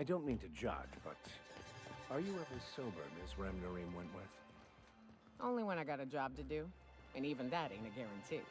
I don't mean to judge, but are you ever sober, Miss Remnorine Wentworth? Only when I got a job to do, and even that ain't a guarantee.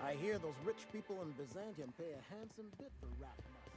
I hear those rich people in Byzantium pay a handsome bit for rat musk.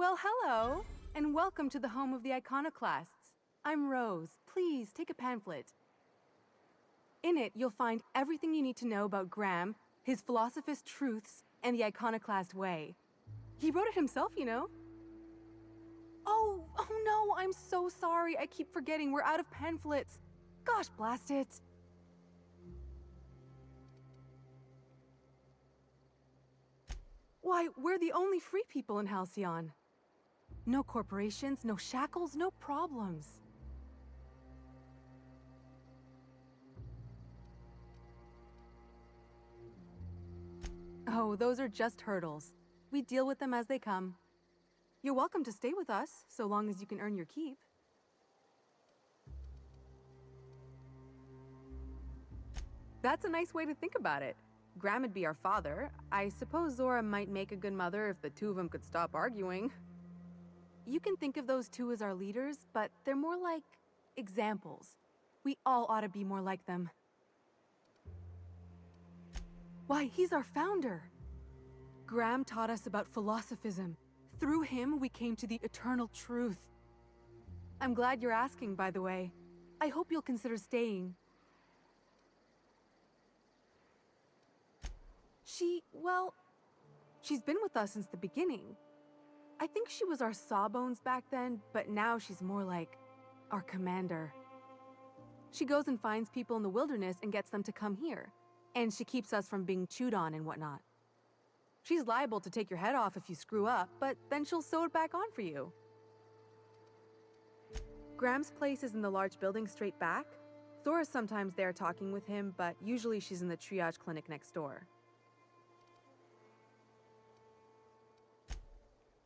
Well, hello, and welcome to the home of the iconoclasts. I'm Rose. Please take a pamphlet. In it, you'll find everything you need to know about Graham, his philosophist truths, and the iconoclast way. He wrote it himself, you know. Oh no, I'm so sorry. I keep forgetting we're out of pamphlets. Gosh, blast it. Why, we're the only free people in Halcyon. No corporations, no shackles, no problems. Oh, those are just hurdles. We deal with them as they come. You're welcome to stay with us, so long as you can earn your keep. That's a nice way to think about it. Graham would be our father. I suppose Zora might make a good mother if the two of them could stop arguing. You can think of those two as our leaders, but they're more like examples. We all ought to be more like them. Why, he's our founder. Graham taught us about philosophism. Through him, we came to the eternal truth. I'm glad you're asking, by the way. I hope you'll consider staying. She's been with us since the beginning. I think she was our sawbones back then, but now she's more like our commander. She goes and finds people in the wilderness and gets them to come here. And she keeps us from being chewed on and whatnot. She's liable to take your head off if you screw up, but then she'll sew it back on for you. Graham's place is in the large building straight back. Zora's sometimes there talking with him, but usually she's in the triage clinic next door.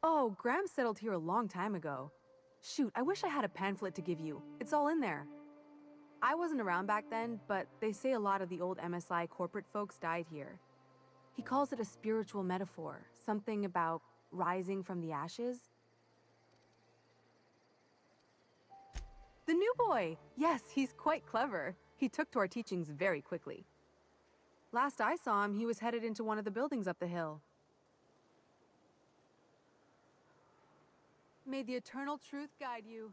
Oh, Graham settled here a long time ago. Shoot, I wish I had a pamphlet to give you. It's all in there. I wasn't around back then, but they say a lot of the old MSI corporate folks died here. He calls it a spiritual metaphor, something about rising from the ashes. The new boy! Yes, he's quite clever. He took to our teachings very quickly. Last I saw him, he was headed into one of the buildings up the hill. May the eternal truth guide you.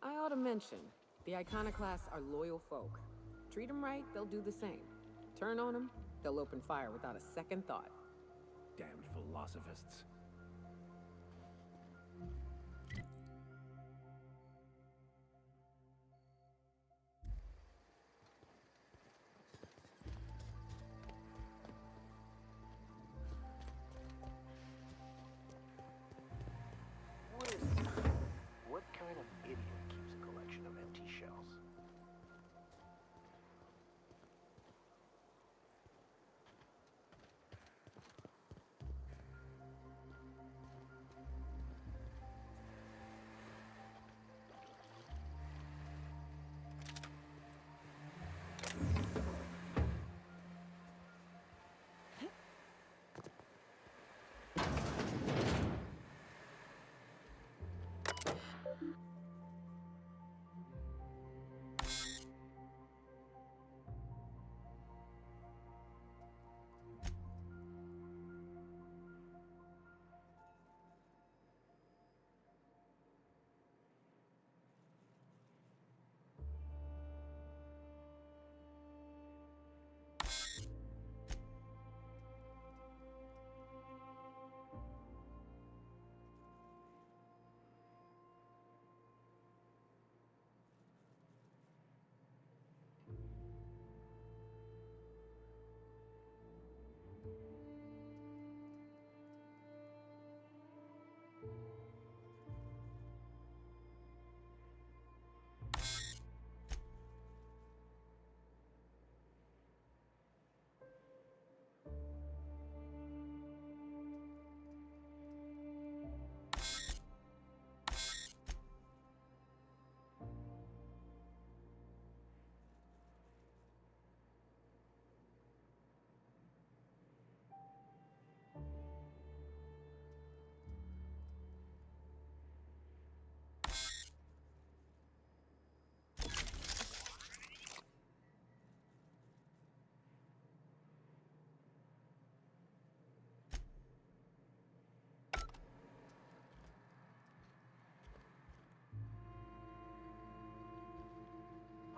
I ought to mention, the iconoclasts are loyal folk. Treat them right, they'll do the same. Turn on them, they'll open fire without a second thought. Damned philosophists. What kind of idiot keeps a collection of empty shells?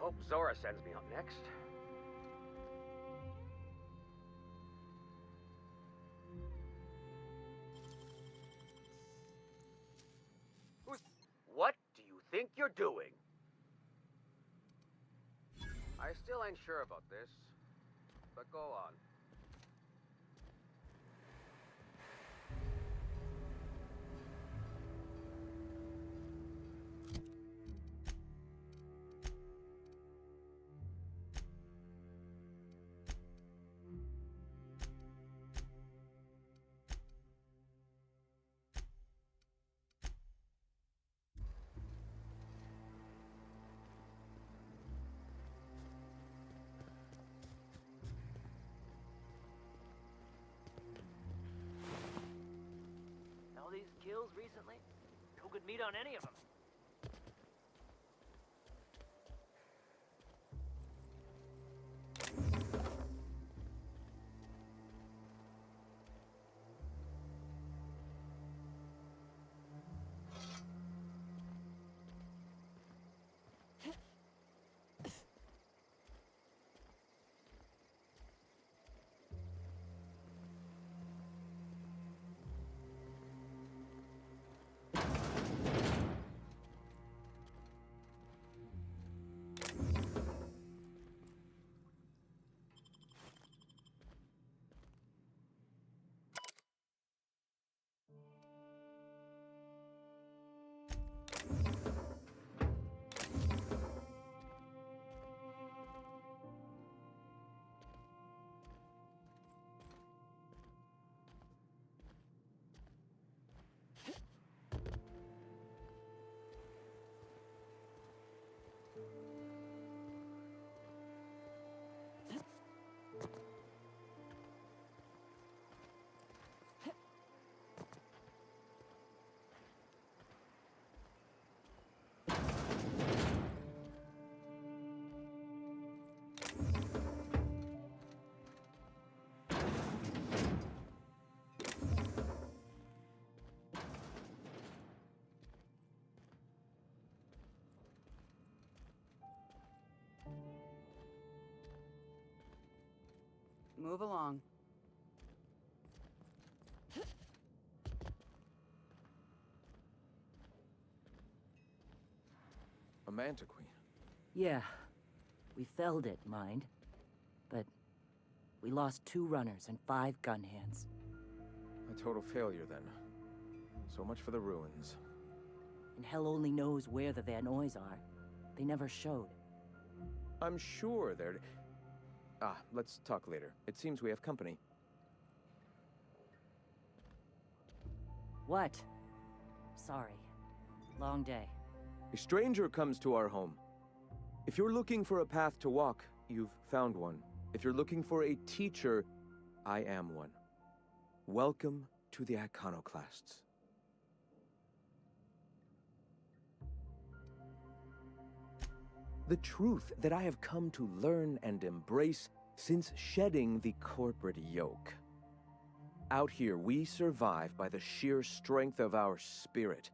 Hope Zora sends me up next. What do you think you're doing? I still ain't sure about this, but go on. All these kills recently? No good meat on any of them. Move along. Amanda Queen. Yeah, we felled it, mind. But we lost 2 runners and 5 gun hands. A total failure, then. So much for the ruins. And hell only knows where the Van Noys are. They never showed. I'm sure they're... let's talk later. It seems we have company. What? Sorry. Long day. A stranger comes to our home. If you're looking for a path to walk, you've found one. If you're looking for a teacher, I am one. Welcome to the Iconoclasts. The truth that I have come to learn and embrace since shedding the corporate yoke. Out here, we survive by the sheer strength of our spirit.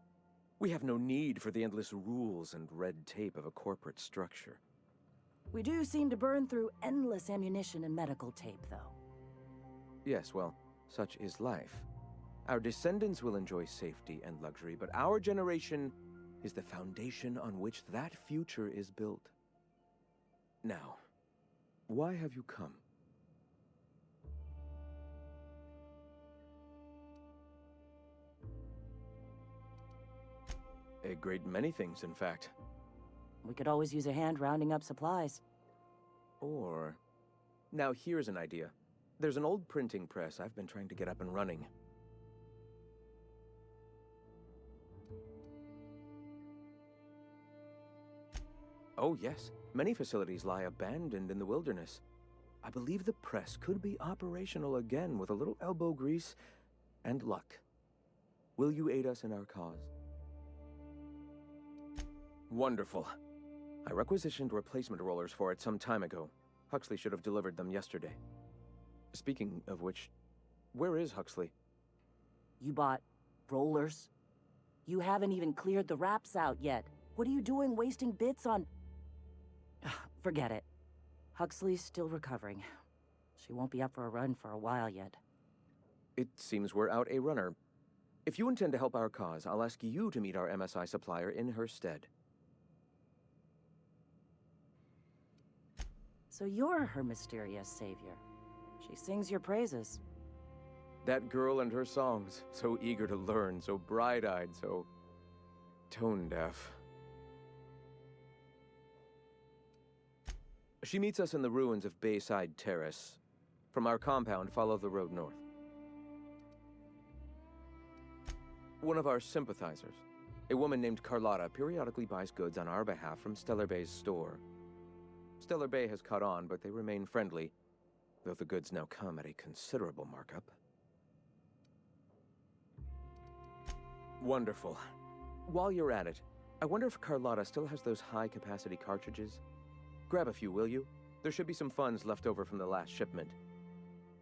We have no need for the endless rules and red tape of a corporate structure. We do seem to burn through endless ammunition and medical tape, though. Yes, well, such is life. Our descendants will enjoy safety and luxury, but our generation is the foundation on which that future is built. Now, why have you come? A great many things, in fact. We could always use a hand rounding up supplies. Or... Now here's an idea. There's an old printing press I've been trying to get up and running. Oh yes, many facilities lie abandoned in the wilderness. I believe the press could be operational again with a little elbow grease and luck. Will you aid us in our cause? Wonderful. I requisitioned replacement rollers for it some time ago. Huxley should have delivered them yesterday. Speaking of which, where is Huxley? You bought rollers? You haven't even cleared the wraps out yet. What are you doing wasting bits on... Forget it. Huxley's still recovering. She won't be up for a run for a while yet. It seems we're out a runner. If you intend to help our cause, I'll ask you to meet our MSI supplier in her stead. So you're her mysterious savior. She sings your praises. That girl and her songs, so eager to learn, so bright-eyed, so tone-deaf. She meets us in the ruins of Bayside Terrace. From our compound, follow the road north. One of our sympathizers, a woman named Carlotta, periodically buys goods on our behalf from Stellar Bay's store. Stellar Bay has caught on, but they remain friendly, though the goods now come at a considerable markup. Wonderful. While you're at it, I wonder if Carlotta still has those high-capacity cartridges? Grab a few, will you? There should be some funds left over from the last shipment.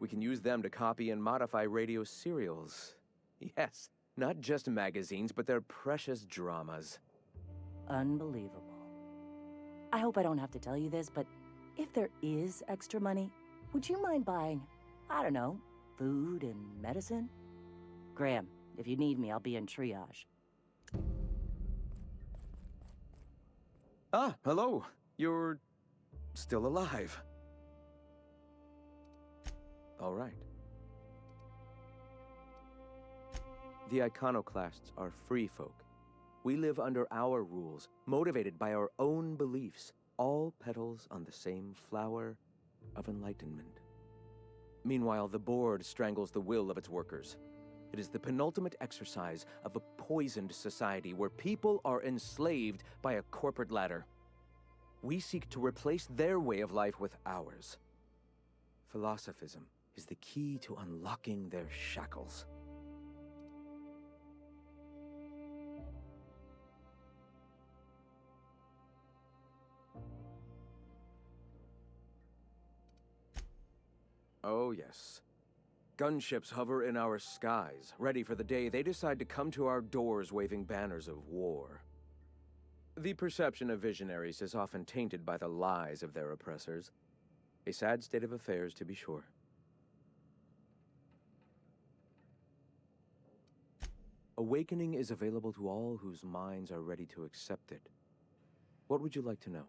We can use them to copy and modify radio serials. Yes, not just magazines, but their precious dramas. Unbelievable. I hope I don't have to tell you this, but if there is extra money, would you mind buying, I don't know, food and medicine? Graham, if you need me, I'll be in triage. Ah, hello. You're still alive. All right. The iconoclasts are free folk. We live under our rules, motivated by our own beliefs, all petals on the same flower of enlightenment. Meanwhile, the board strangles the will of its workers. It is the penultimate exercise of a poisoned society where people are enslaved by a corporate ladder. We seek to replace their way of life with ours. Philosophism is the key to unlocking their shackles. Oh, yes. Gunships hover in our skies, ready for the day they decide to come to our doors waving banners of war. The perception of visionaries is often tainted by the lies of their oppressors. A sad state of affairs, to be sure. Awakening is available to all whose minds are ready to accept it. What would you like to know?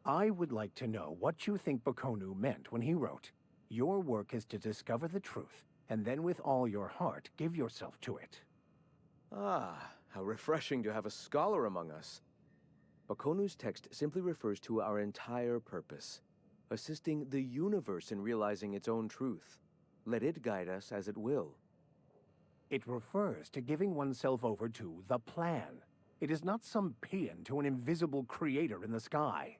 I would like to know what you think Bakonu meant when he wrote, "Your work is to discover the truth, and then with all your heart give yourself to it." Ah, how refreshing to have a scholar among us. Bakonu's text simply refers to our entire purpose, assisting the universe in realizing its own truth. Let it guide us as it will. It refers to giving oneself over to the plan. It is not some paean to an invisible creator in the sky.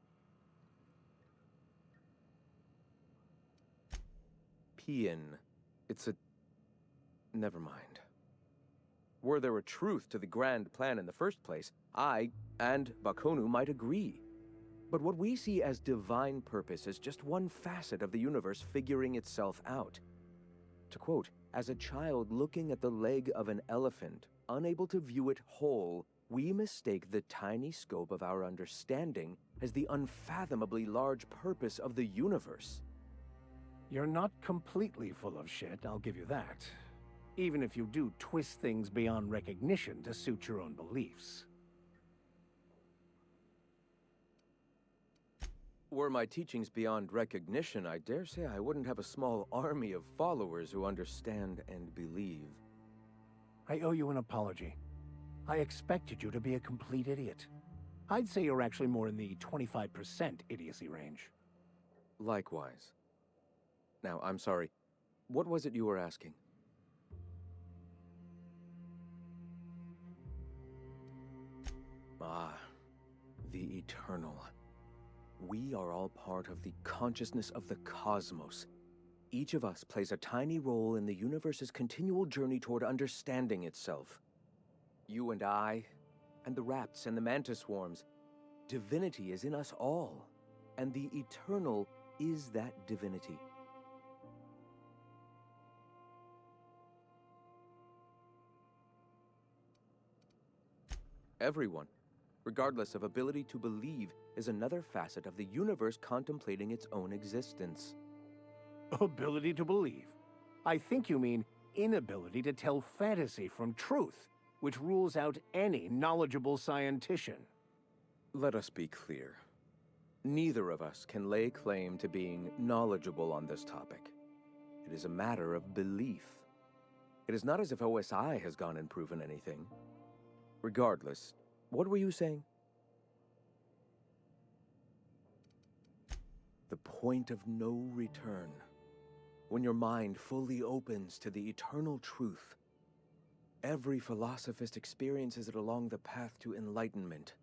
Paean. It's a... Never mind. Were there a truth to the grand plan in the first place, I and Bakonu might agree. But what we see as divine purpose is just one facet of the universe figuring itself out. To quote, "As a child looking at the leg of an elephant, unable to view it whole, we mistake the tiny scope of our understanding as the unfathomably large purpose of the universe." You're not completely full of shit, I'll give you that. Even if you do twist things beyond recognition to suit your own beliefs. Were my teachings beyond recognition, I dare say I wouldn't have a small army of followers who understand and believe. I owe you an apology. I expected you to be a complete idiot. I'd say you're actually more in the 25% idiocy range. Likewise. Now, I'm sorry. What was it you were asking? Ah, the Eternal. We are all part of the consciousness of the cosmos. Each of us plays a tiny role in the universe's continual journey toward understanding itself. You and I, and the rats and the mantis swarms. Divinity is in us all, and the Eternal is that divinity. Everyone. Regardless of ability to believe is another facet of the universe contemplating its own existence. Ability to believe. I think you mean inability to tell fantasy from truth, which rules out any knowledgeable scientician. Let us be clear. Neither of us can lay claim to being knowledgeable on this topic. It is a matter of belief. It is not as if OSI has gone and proven anything. Regardless, what were you saying? The point of no return. When your mind fully opens to the eternal truth. Every philosophist experiences it along the path to enlightenment.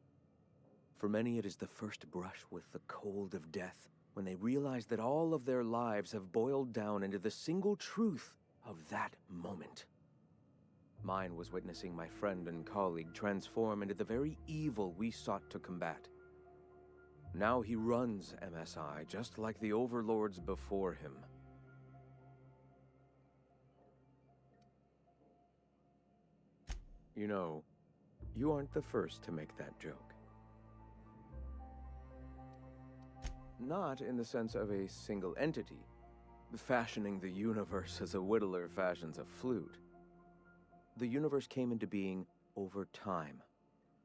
For many, it is the first brush with the cold of death, when they realize that all of their lives have boiled down into the single truth of that moment. Mine was witnessing my friend and colleague transform into the very evil we sought to combat. Now he runs MSI just like the overlords before him. You know, you aren't the first to make that joke. Not in the sense of a single entity, fashioning the universe as a whittler fashions a flute. The universe came into being over time,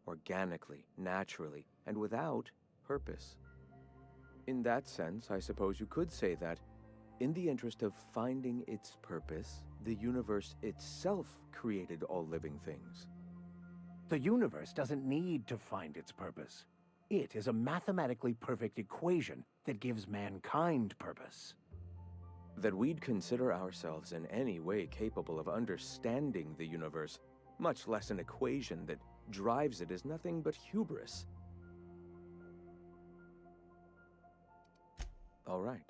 organically, naturally, and without purpose. In that sense, I suppose you could say that, in the interest of finding its purpose, the universe itself created all living things. The universe doesn't need to find its purpose. It is a mathematically perfect equation that gives mankind purpose. That we'd consider ourselves in any way capable of understanding the universe, much less an equation that drives it, is nothing but hubris. All right.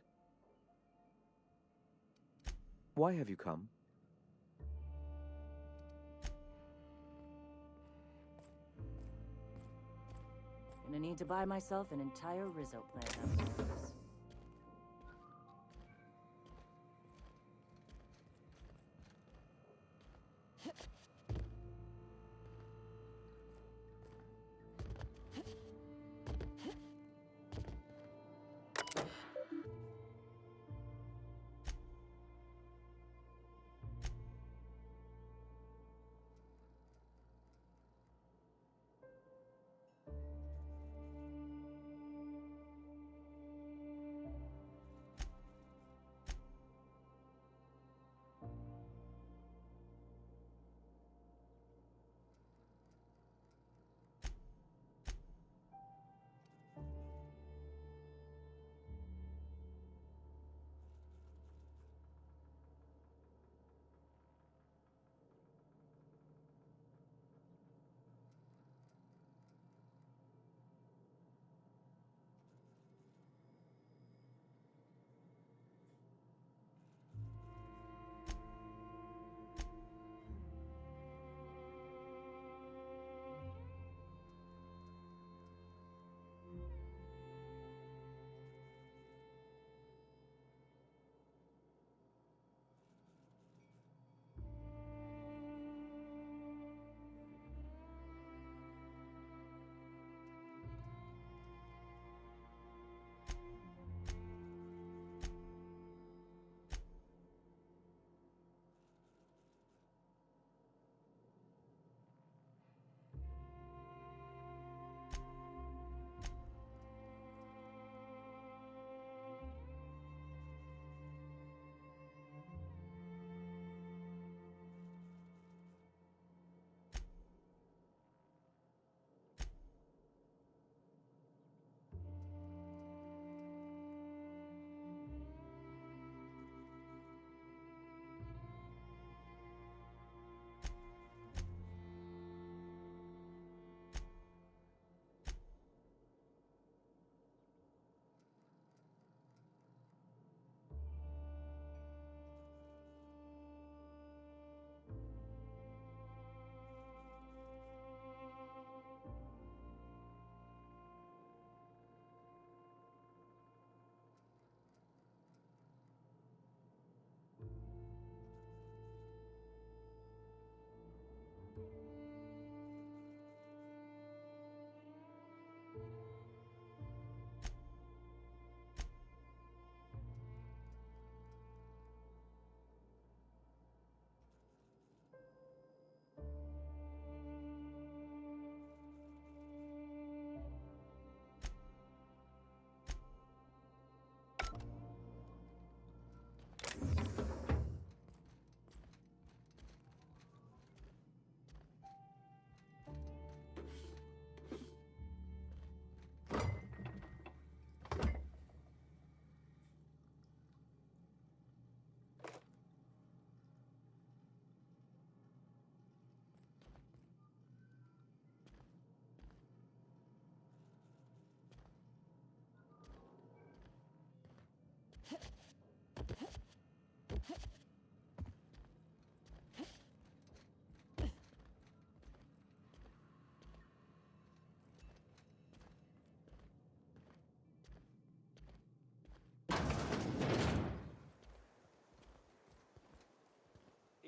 Why have you come? Gonna need to buy myself an entire Rizzo plant after this.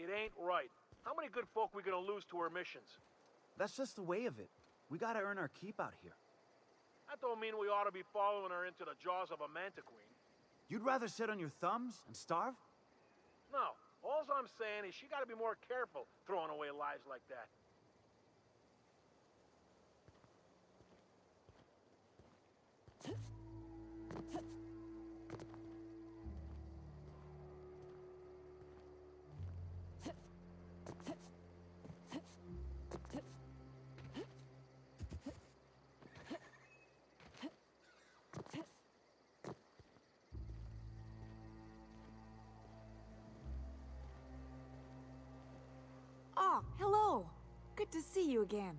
It ain't right. How many good folk we gonna lose to her missions? That's just the way of it. We gotta earn our keep out here. That don't mean we ought to be following her into the jaws of a manta queen. You'd rather sit on your thumbs and starve? No. All I'm saying is she gotta be more careful throwing away lives like that. Oh, hello. Good to see you again.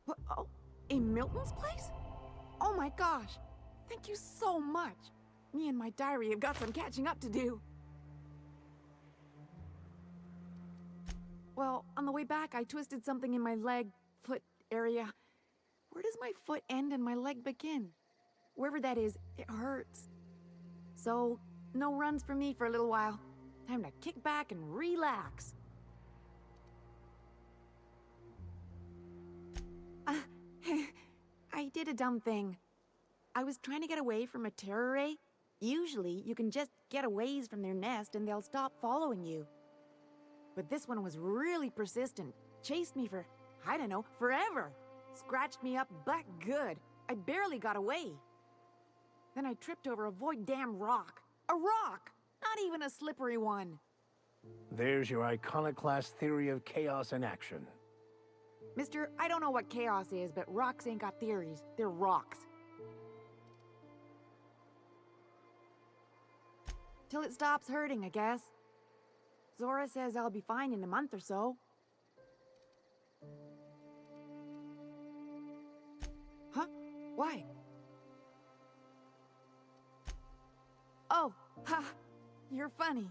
What? Oh, in Milton's place? Oh my gosh. Thank you so much. Me and my diary have got some catching up to do. Well, on the way back, I twisted something in my leg, foot area. Where does my foot end and my leg begin? Wherever that is, it hurts. So, no runs for me for a little while. Time to kick back and relax. I did a dumb thing. I was trying to get away from a terror ray. Usually, you can just get a ways from their nest and they'll stop following you. But this one was really persistent. Chased me for, I don't know, forever. Scratched me up butt good. I barely got away. Then I tripped over a void damn rock. A rock! Not even a slippery one. There's your iconoclast theory of chaos in action. Mister, I don't know what chaos is, but rocks ain't got theories. They're rocks. Till it stops hurting, I guess. Zora says I'll be fine in a month or so. Huh? Why? Oh, ha! You're funny.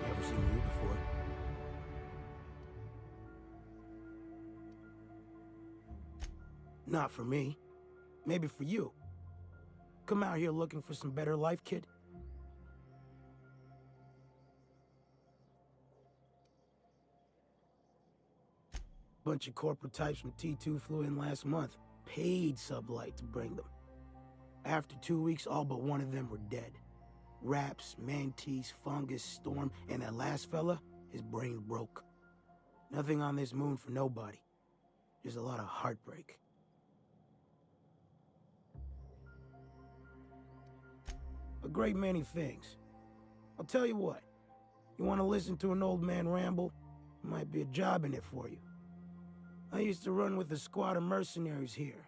Never seen you before. Not for me. Maybe for you. Come out here looking for some better life, kid? Bunch of corporate types from T2 flew in last month. Paid sublight to bring them. After 2 weeks, all but one of them were dead. Raps, mantis, fungus, storm, and that last fella, his brain broke. Nothing on this moon for nobody. Just a lot of heartbreak. A great many things. I'll tell you what. You want to listen to an old man ramble? There might be a job in it for you. I used to run with a squad of mercenaries here.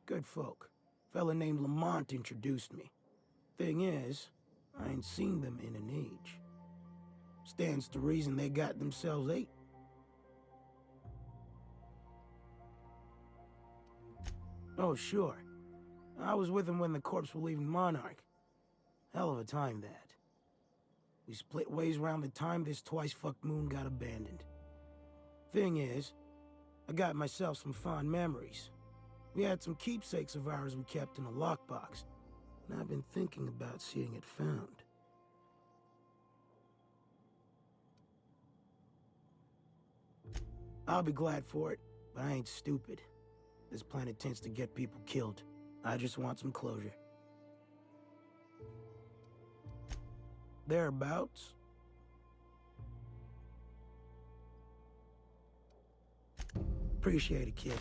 Good folk. Fella named Lamont introduced me. Thing is, I ain't seen them in an age. Stands to reason they got themselves ate. Oh, sure. I was with them when the corps were leaving Monarch. Hell of a time, that. We split ways around the time this twice-fucked moon got abandoned. Thing is, I got myself some fond memories. We had some keepsakes of ours we kept in a lockbox, and I've been thinking about seeing it found. I'll be glad for it, but I ain't stupid. This planet tends to get people killed. I just want some closure. Thereabouts. Appreciate it, kid.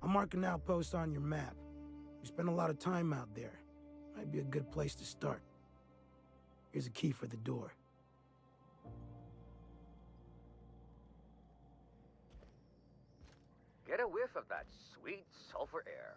I'll mark an outpost on your map. You spend a lot of time out there. Might be a good place to start. Here's a key for the door. Get a whiff of that sweet sulfur air.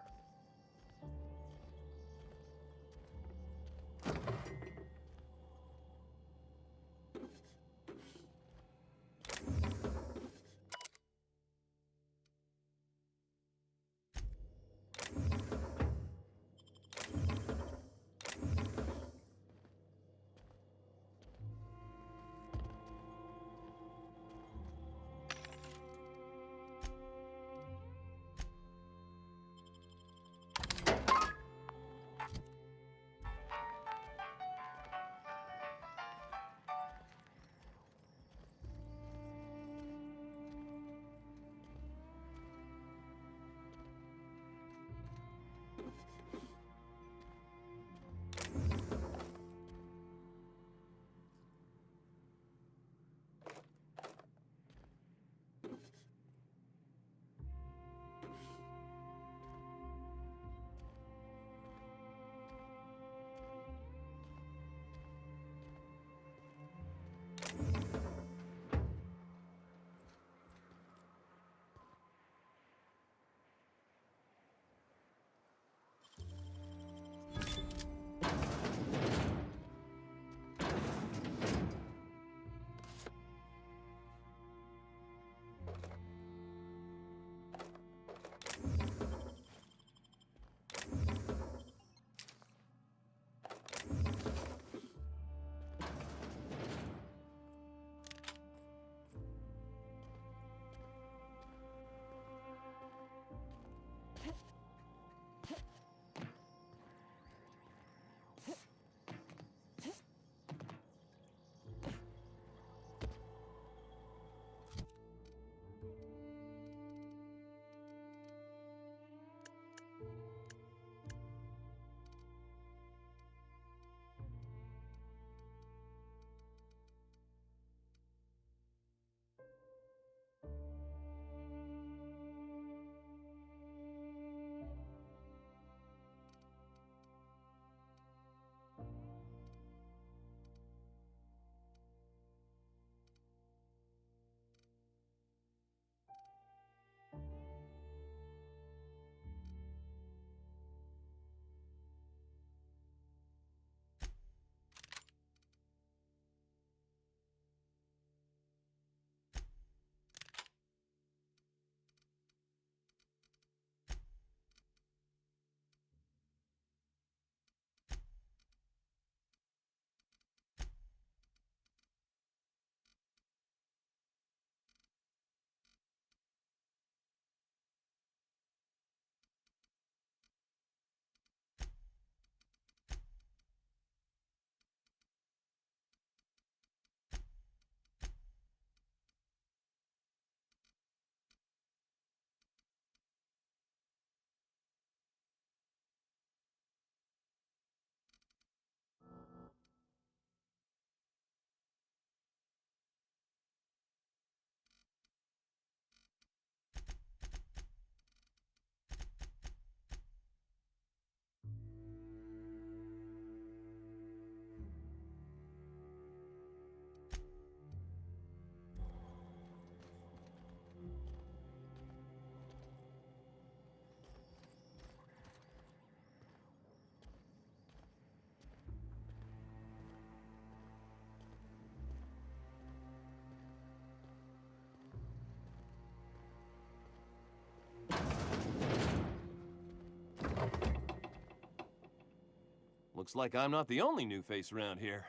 Looks like I'm not the only new face around here.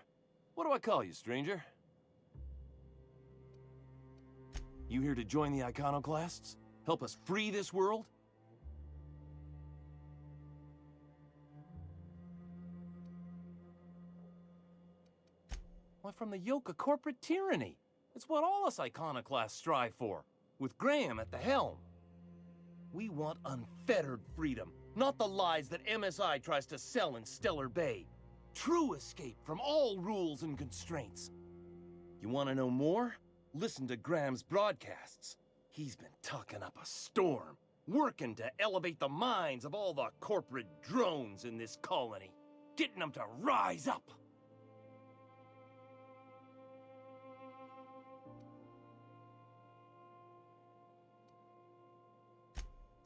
What do I call you, stranger? You here to join the Iconoclasts? Help us free this world? Why, from the yoke of corporate tyranny. It's what all us Iconoclasts strive for, with Graham at the helm. We want unfettered freedom, not the lies that MSI tries to sell in Stellar Bay. True escape from all rules and constraints. You want to know more? Listen to Graham's broadcasts. He's been talking up a storm, working to elevate the minds of all the corporate drones in this colony, getting them to rise up.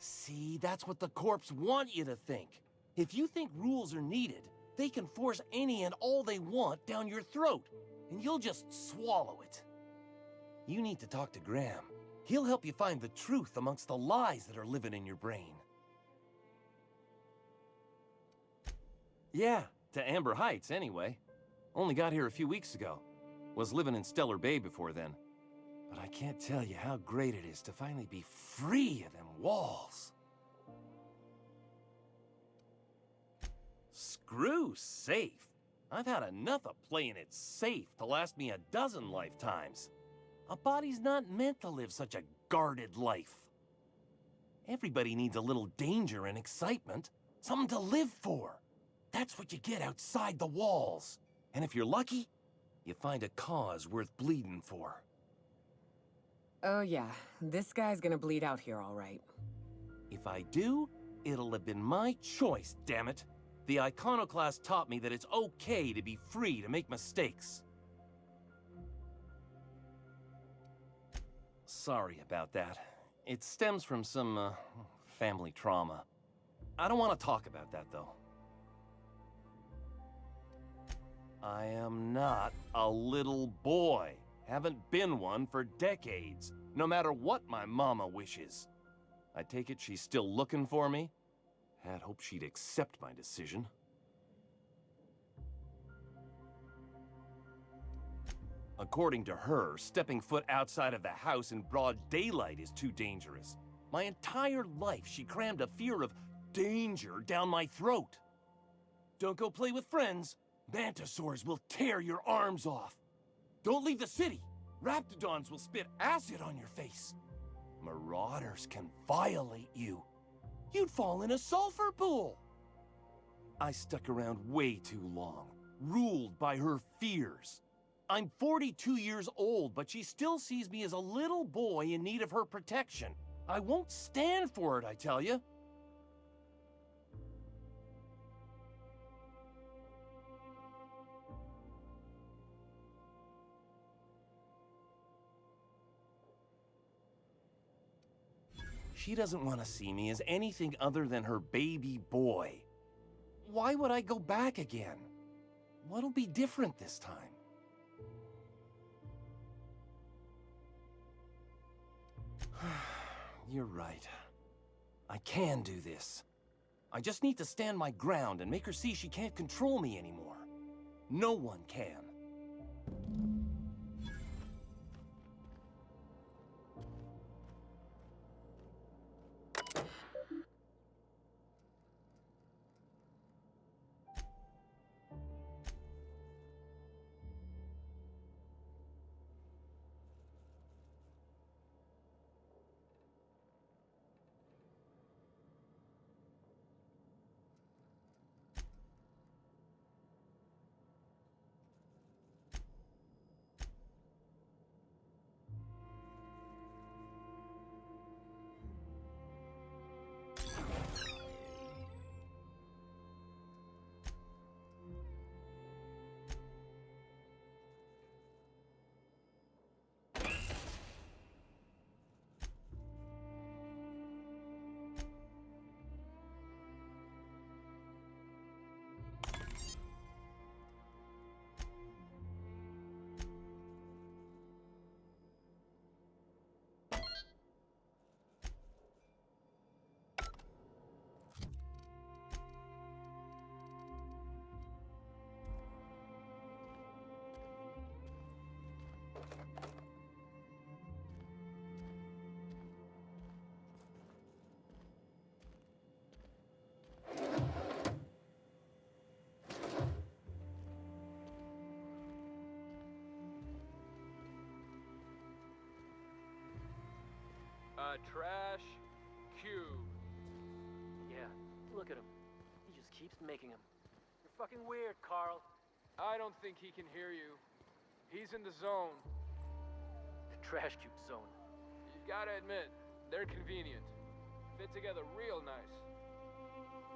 See, that's what the Corps want you to think. If you think rules are needed, they can force any and all they want down your throat, and you'll just swallow it. You need to talk to Graham. He'll help you find the truth amongst the lies that are living in your brain. Yeah, to Amber Heights, anyway. Only got here a few weeks ago. Was living in Stellar Bay before then. But I can't tell you how great it is to finally be free of them walls. Screw safe. I've had enough of playing it safe to last me a dozen lifetimes. A body's not meant to live such a guarded life. Everybody needs a little danger and excitement, something to live for. That's what you get outside the walls. And if you're lucky, you find a cause worth bleeding for. Oh yeah, this guy's gonna bleed out here all right. If I do, it'll have been my choice, damn it. The Iconoclast taught me that it's okay to be free to make mistakes. Sorry about that. It stems from some, family trauma. I don't want to talk about that, though. I am not a little boy. Haven't been one for decades, no matter what my mama wishes. I take it she's still looking for me? Had hoped she'd accept my decision. According to her, stepping foot outside of the house in broad daylight is too dangerous. My entire life, she crammed a fear of danger down my throat. Don't go play with friends. Mantisaurs will tear your arms off. Don't leave the city. Raptidons will spit acid on your face. Marauders can violate you. You'd fall in a sulfur pool. I stuck around way too long, ruled by her fears. I'm 42 years old, but she still sees me as a little boy in need of her protection. I won't stand for it, I tell you. She doesn't want to see me as anything other than her baby boy. Why would I go back again? What'll be different this time? You're right. I can do this. I just need to stand my ground and make her see she can't control me anymore. No one can. The trash cube. Yeah, look at him. He just keeps making them. You're fucking weird, Carl. I don't think he can hear you. He's in the zone. The trash cube zone. You gotta admit, they're convenient. Fit together real nice.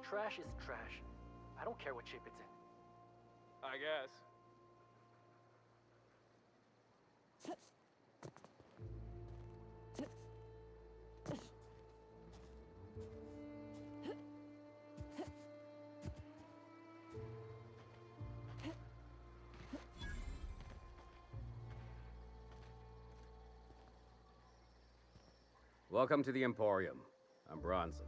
Trash is trash. I don't care what shape it's in. I guess. Welcome to the Emporium. I'm Bronson.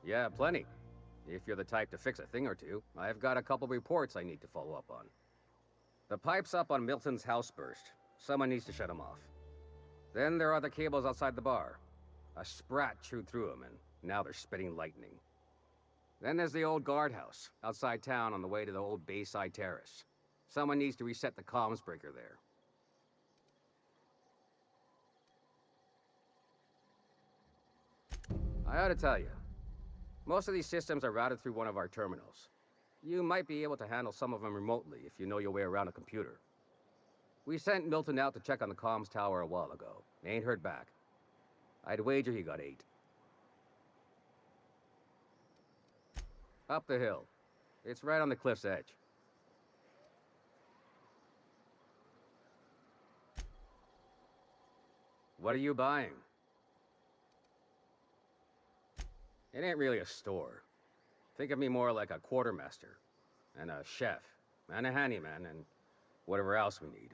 Yeah, plenty. If you're the type to fix a thing or two, I've got a couple reports I need to follow up on. The pipes up on Milton's house burst. Someone needs to shut them off. Then there are the cables outside the bar. A sprat chewed through them, and now they're spitting lightning. Then there's the old guardhouse, outside town on the way to the old Bayside Terrace. Someone needs to reset the comms breaker there. I ought to tell you, most of these systems are routed through one of our terminals. You might be able to handle some of them remotely if you know your way around a computer. We sent Milton out to check on the comms tower a while ago. Ain't heard back. I'd wager he got 8. Up the hill. It's right on the cliff's edge. What are you buying? It ain't really a store. Think of me more like a quartermaster, and a chef, and a handyman, and whatever else we need.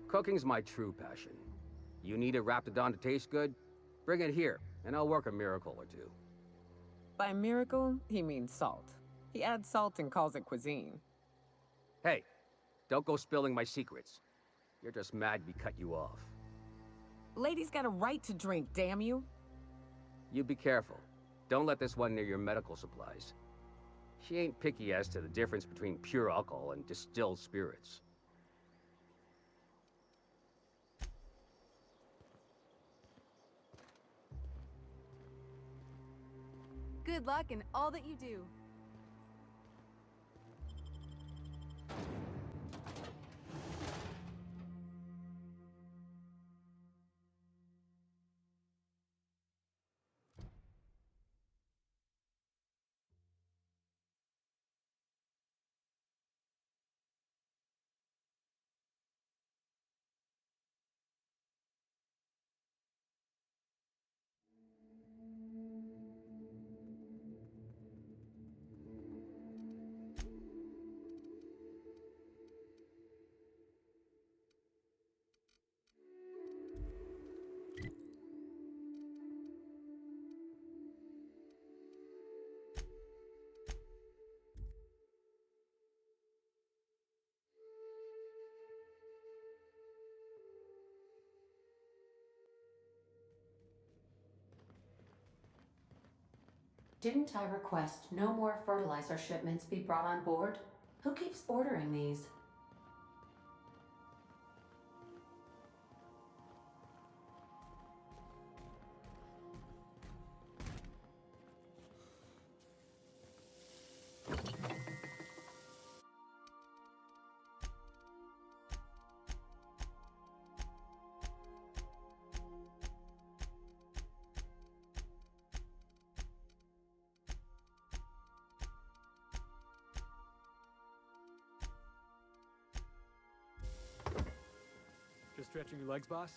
Cooking's my true passion. You need a Raptidon to taste good? Bring it here, and I'll work a miracle or two. By miracle, he means salt. He adds salt and calls it cuisine. Hey, don't go spilling my secrets. You're just mad we cut you off. Lady's got a right to drink, damn you. You be careful. Don't let this one near your medical supplies. She ain't picky as to the difference between pure alcohol and distilled spirits. Good luck in all that you do. Didn't I request no more fertilizer shipments be brought on board? Who keeps ordering these? Just stretching your legs, boss?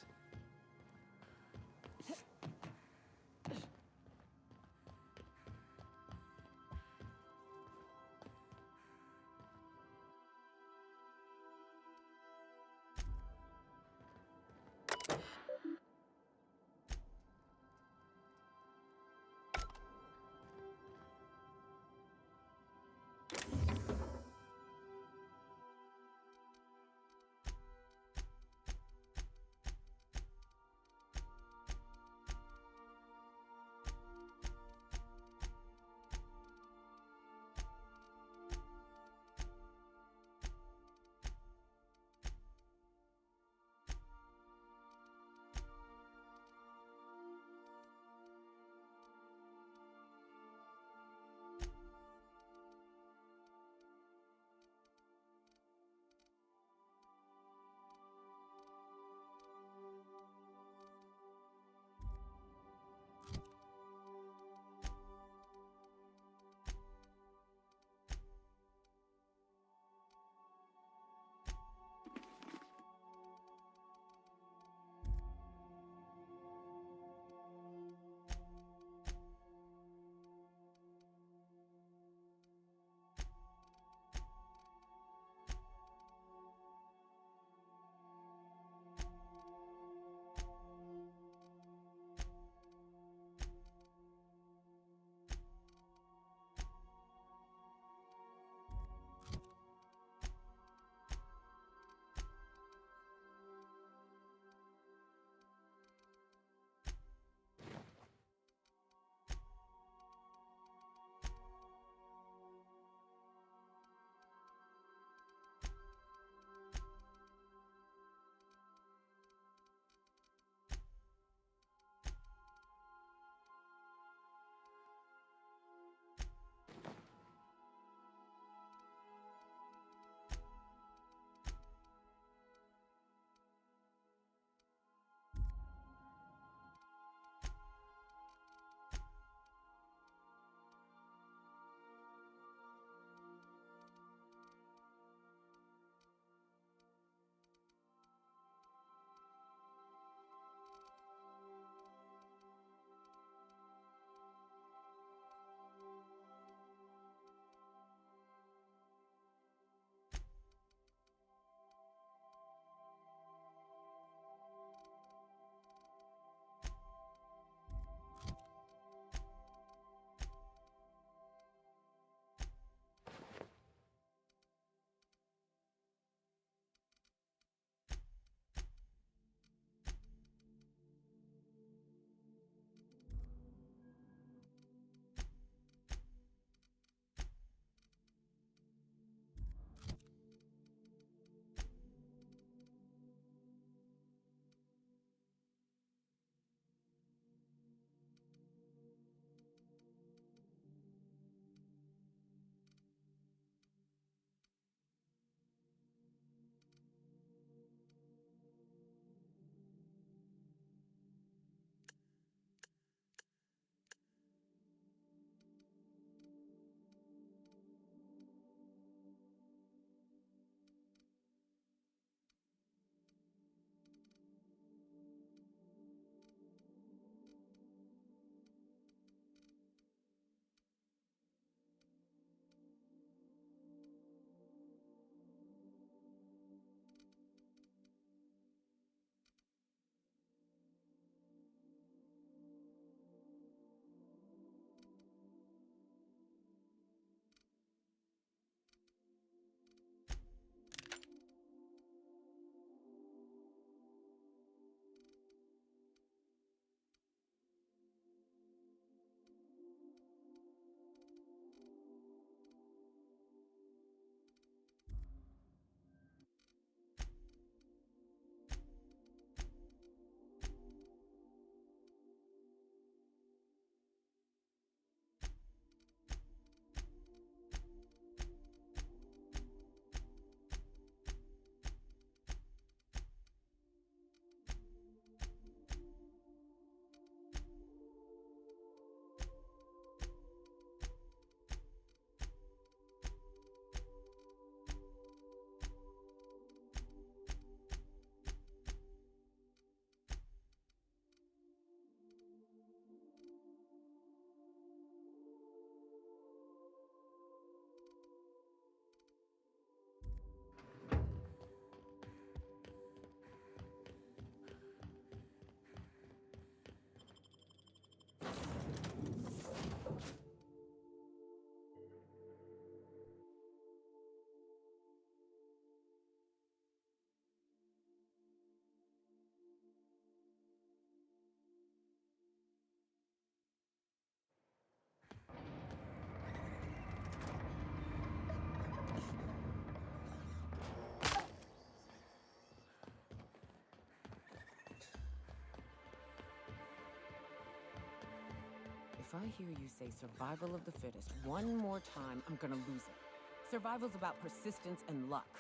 I hear you say survival of the fittest one more time, I'm gonna lose it. Survival's about persistence and luck.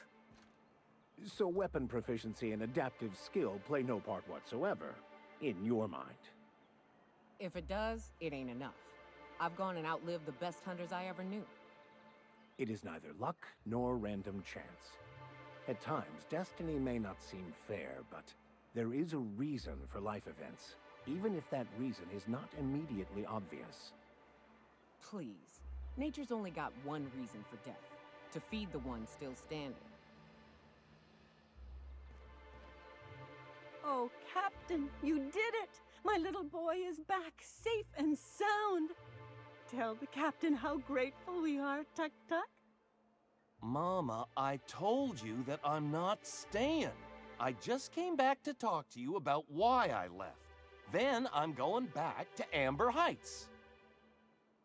So weapon proficiency and adaptive skill play no part whatsoever, in your mind. If it does, it ain't enough. I've gone and outlived the best hunters I ever knew. It is neither luck nor random chance. At times, destiny may not seem fair, but there is a reason for life events, even if that reason is not immediately obvious. Please. Nature's only got one reason for death. To feed the one still standing. Oh, Captain, you did it! My little boy is back, safe and sound! Tell the Captain how grateful we are, Tuk-Tuk. Mama, I told you that I'm not staying. I just came back to talk to you about why I left. Then I'm going back to Amber Heights.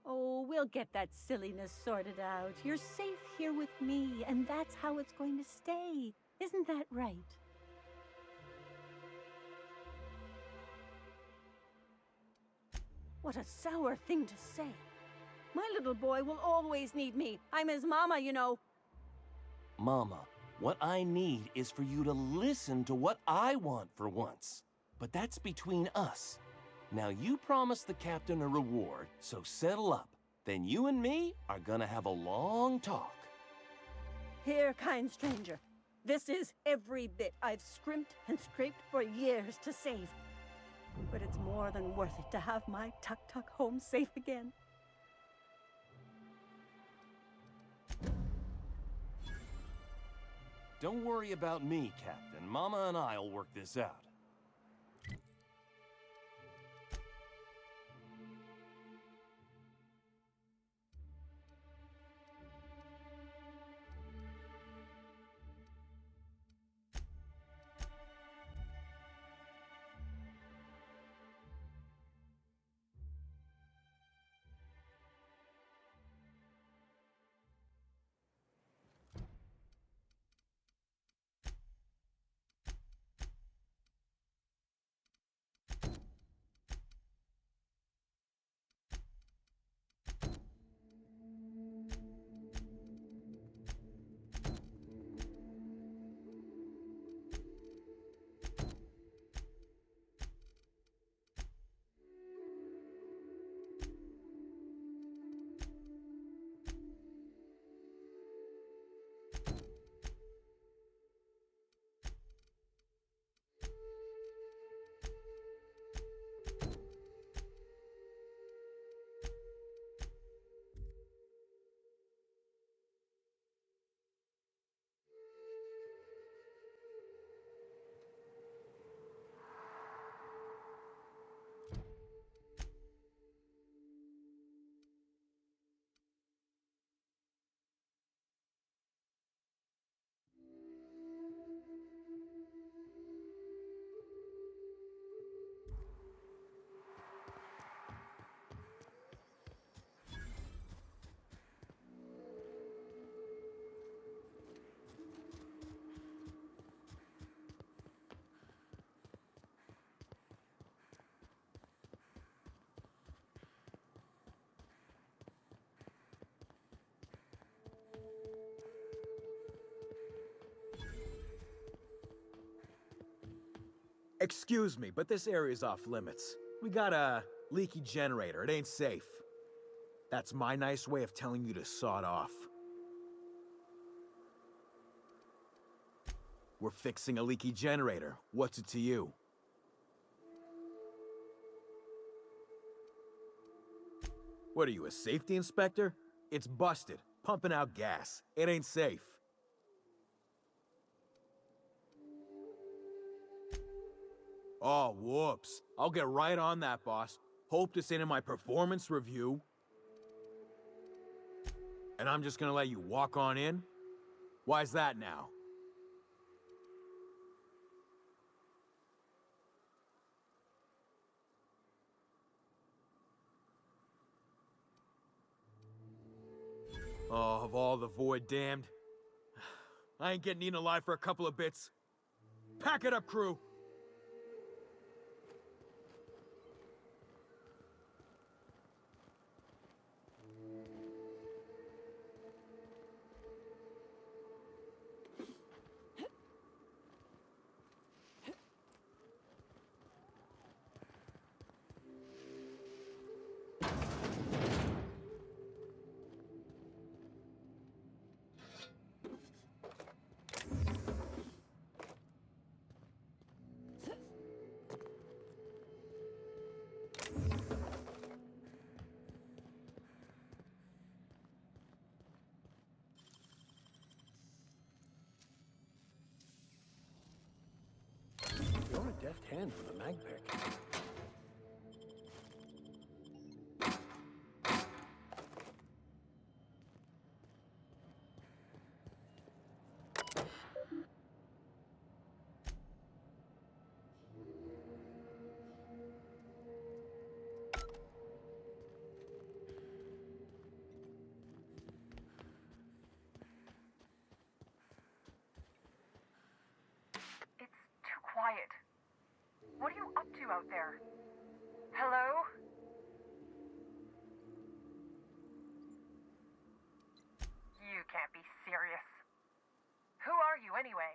Oh, we'll get that silliness sorted out. You're safe here with me, and that's how it's going to stay. Isn't that right? What a sour thing to say. My little boy will always need me. I'm his mama, you know. Mama, what I need is for you to listen to what I want for once. But that's between us. Now you promised the captain a reward, so settle up. Then you and me are gonna have a long talk. Here, kind stranger. This is every bit I've scrimped and scraped for years to save. But it's more than worth it to have my Tuk-Tuk home safe again. Don't worry about me, Captain. Mama and I'll work this out. Excuse me, but this area's off limits. We got a leaky generator. It ain't safe. That's my nice way of telling you to sod off. We're fixing a leaky generator. What's it to you? What are you, a safety inspector? It's busted, pumping out gas. It ain't safe. Oh, whoops. I'll get right on that, boss. Hope this ain't in my performance review. And I'm just gonna let you walk on in? Why's that now? Oh, of all the void damned. I ain't getting eaten alive for a couple of bits. Pack it up, crew! time for the mag pick. Quiet. What are you up to out there? Hello? You can't be serious. Who are you anyway?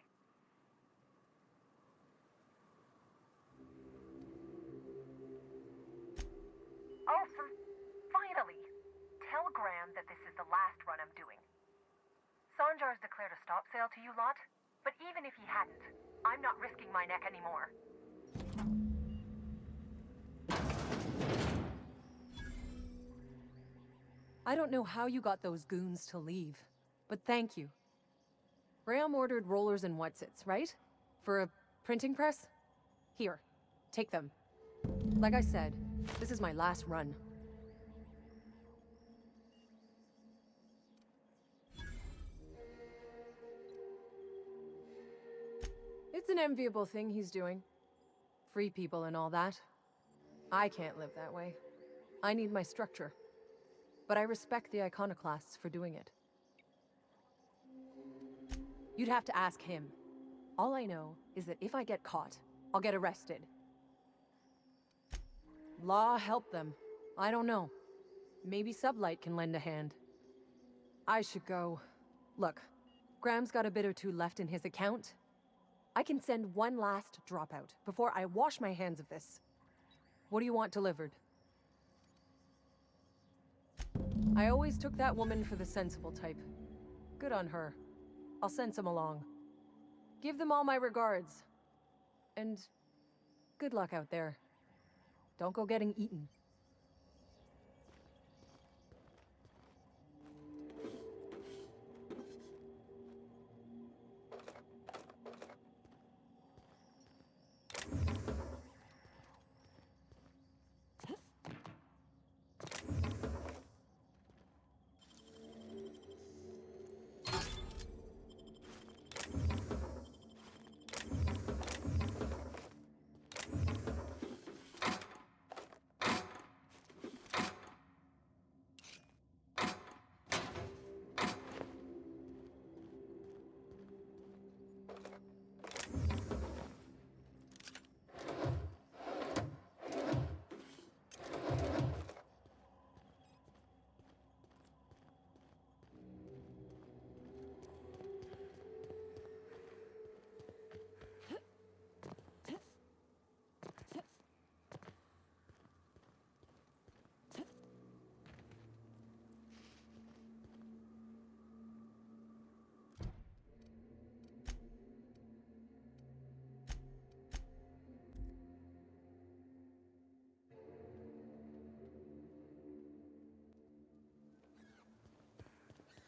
Oh, finally! Tell Graham that this is the last run I'm doing. Sanjar's declared a stop sale to you lot, but even if he hadn't, I'm not risking my neck anymore. I don't know how you got those goons to leave, but thank you. Graham ordered rollers and whatsits, right? For a printing press? Here, take them. Like I said, this is my last run. It's an enviable thing he's doing. Free people and all that. I can't live that way. I need my structure. But I respect the iconoclasts for doing it. You'd have to ask him. All I know is that if I get caught, I'll get arrested. Law help them. I don't know. Maybe Sublight can lend a hand. I should go. Look, Graham's got a bit or two left in his account. I can send one last dropout before I wash my hands of this. What do you want delivered? I always took that woman for the sensible type. Good on her. I'll send some along. Give them all my regards. And good luck out there. Don't go getting eaten.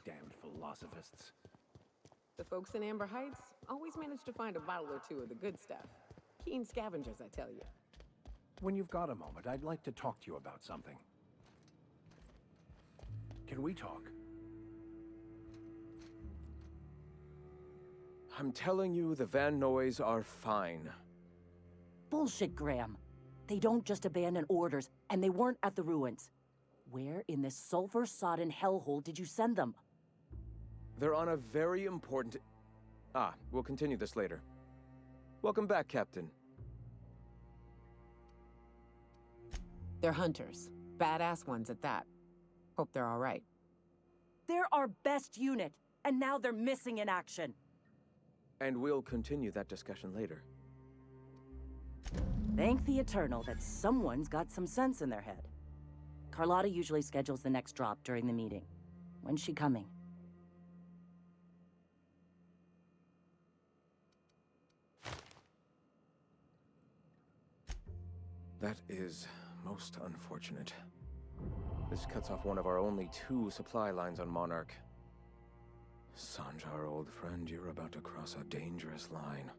Damned philosophists. The folks in Amber Heights always manage to find a bottle or two of the good stuff. Keen scavengers, I tell you. When you've got a moment, I'd like to talk to you about something. Can we talk? I'm telling you, the Van Noys are fine. Bullshit, Graham. They don't just abandon orders, and they weren't at the ruins. Where in this sulfur-sodden hellhole did you send them? They're on a very important... we'll continue this later. Welcome back, Captain. They're hunters. Badass ones at that. Hope they're all right. They're our best unit, and now they're missing in action. And we'll continue that discussion later. Thank the Eternal that someone's got some sense in their head. Carlotta usually schedules the next drop during the meeting. When's she coming? That is most unfortunate. This cuts off one of our only 2 supply lines on Monarch. Sanjar, old friend, you're about to cross a dangerous line.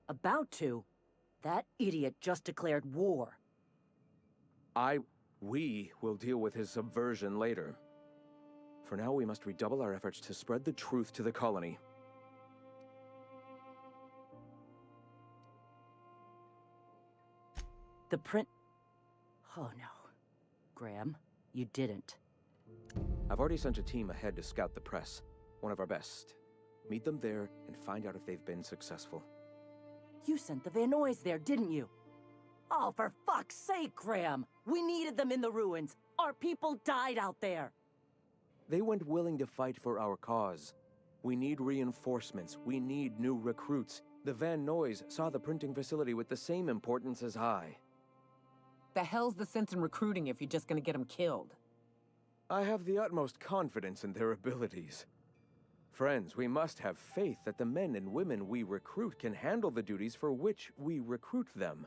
About to? That idiot just declared war. We will deal with his subversion later. For now, we must redouble our efforts to spread the truth to the colony. The print... Oh no. Graham, you didn't. I've already sent a team ahead to scout the press. One of our best. Meet them there and find out if they've been successful. You sent the Van Noys there, didn't you? Oh, for fuck's sake, Graham! We needed them in the ruins. Our people died out there. They went willing to fight for our cause. We need reinforcements. We need new recruits. The Van Noys saw the printing facility with the same importance as I. The hell's the sense in recruiting if you're just gonna get them killed? I have the utmost confidence in their abilities. Friends, we must have faith that the men and women we recruit can handle the duties for which we recruit them.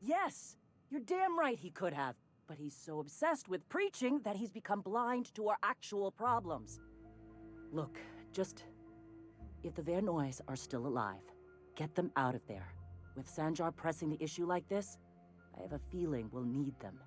Yes! You're damn right he could have. But he's so obsessed with preaching that he's become blind to our actual problems. Look, just... if the Van Noys are still alive, get them out of there. With Sanjar pressing the issue like this, I have a feeling we'll need them.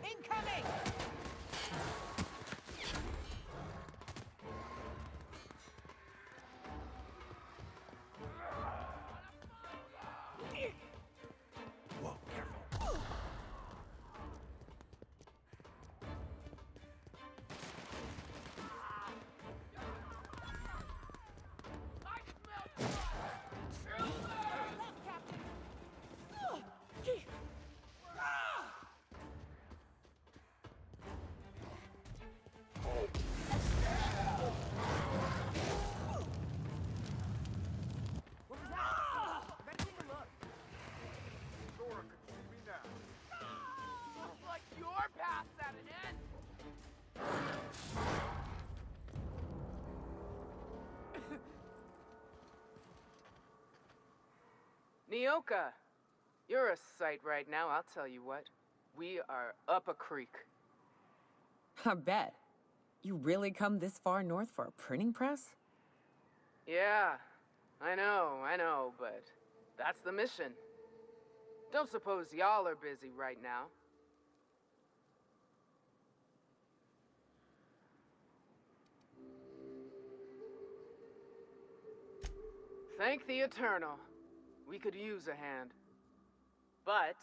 Incoming! Whoa, careful. Nyoka, you're a sight right now, I'll tell you what. We are up a creek. I bet. You really come this far north for a printing press? Yeah, I know, but that's the mission. Don't suppose y'all are busy right now. Thank the Eternal. We could use a hand. But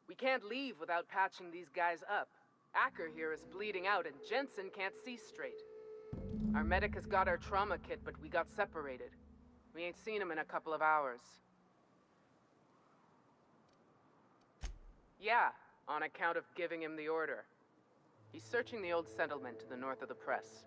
we can't leave without patching these guys up. Acker here is bleeding out and Jensen can't see straight. Our medic has got our trauma kit, but we got separated. We ain't seen him in a couple of hours. Yeah, on account of giving him the order. He's searching the old settlement to the north of the press.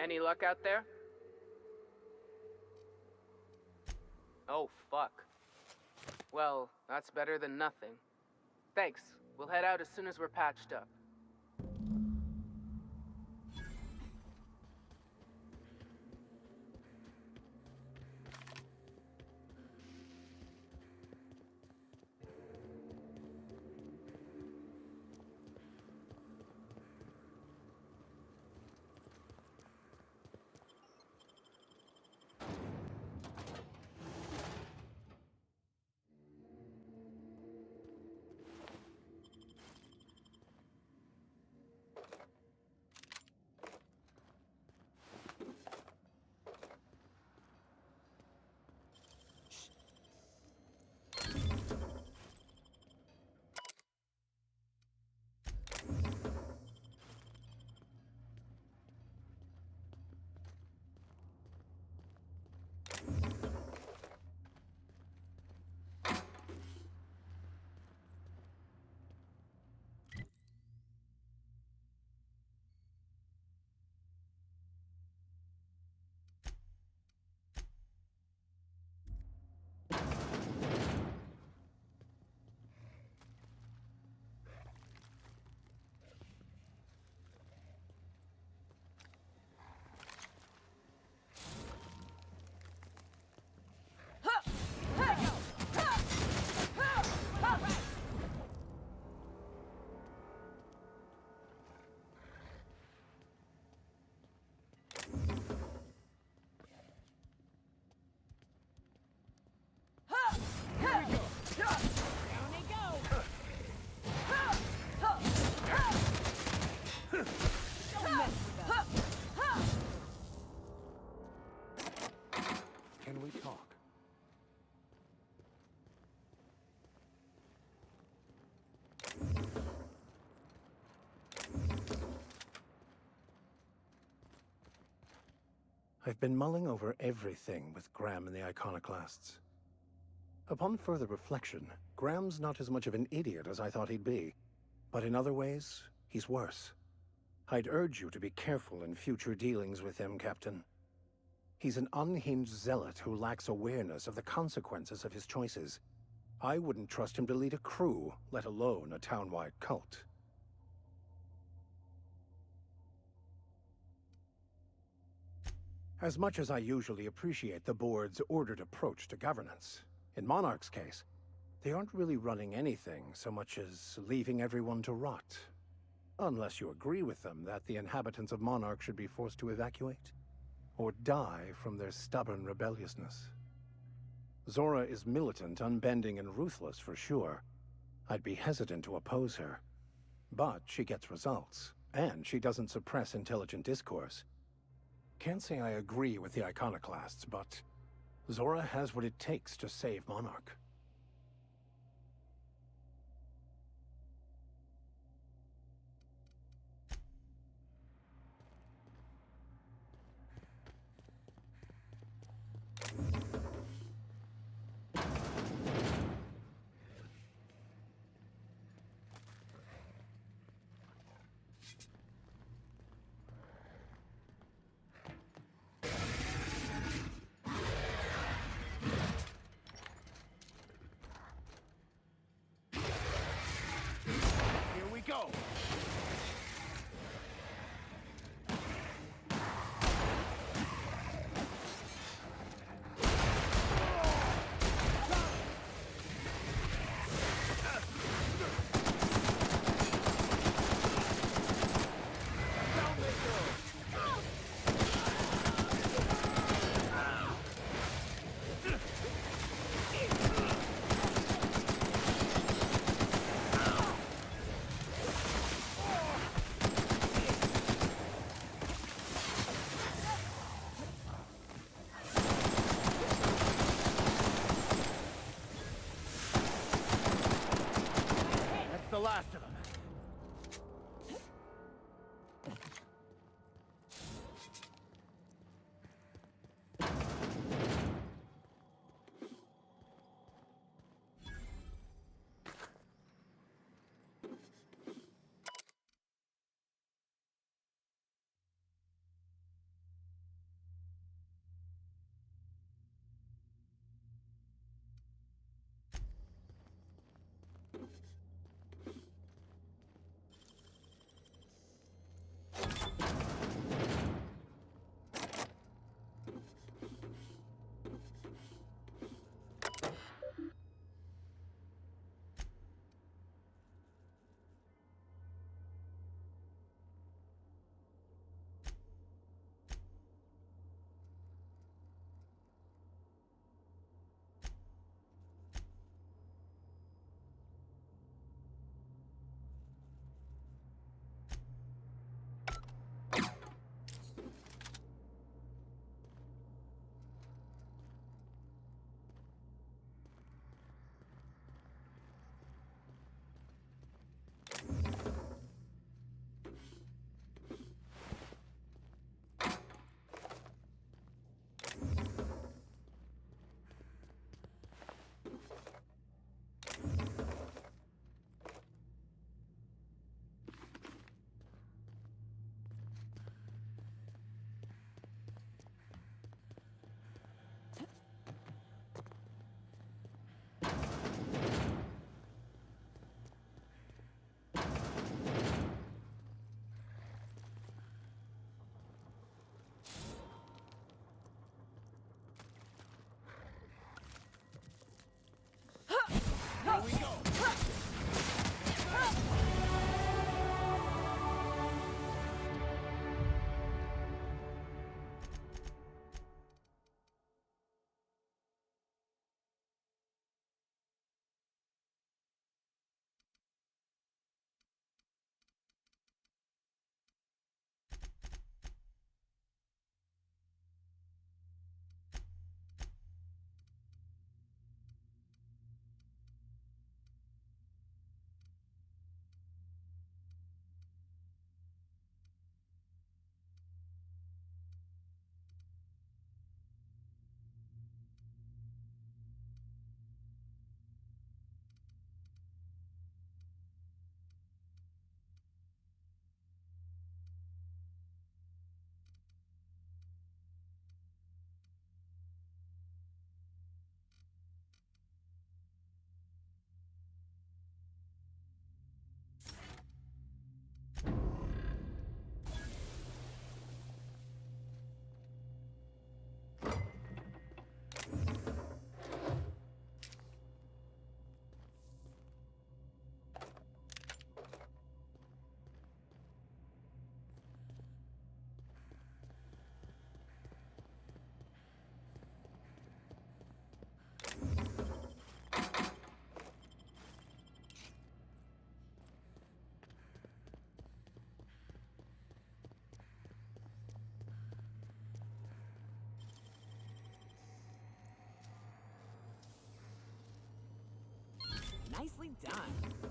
Any luck out there? Oh, fuck. Well, that's better than nothing. Thanks. We'll head out as soon as we're patched up. Can we talk? I've been mulling over everything with Graham and the Iconoclasts. Upon further reflection, Graham's not as much of an idiot as I thought he'd be. But in other ways, he's worse. I'd urge you to be careful in future dealings with him, Captain. He's an unhinged zealot who lacks awareness of the consequences of his choices. I wouldn't trust him to lead a crew, let alone a town-wide cult. As much as I usually appreciate the board's ordered approach to governance, in Monarch's case, they aren't really running anything so much as leaving everyone to rot. Unless you agree with them that the inhabitants of Monarch should be forced to evacuate, or die from their stubborn rebelliousness. Zora is militant, unbending, and ruthless for sure. I'd be hesitant to oppose her. But she gets results, and she doesn't suppress intelligent discourse. Can't say I agree with the Iconoclasts, but Zora has what it takes to save Monarch. Go! The last of them. Nicely done.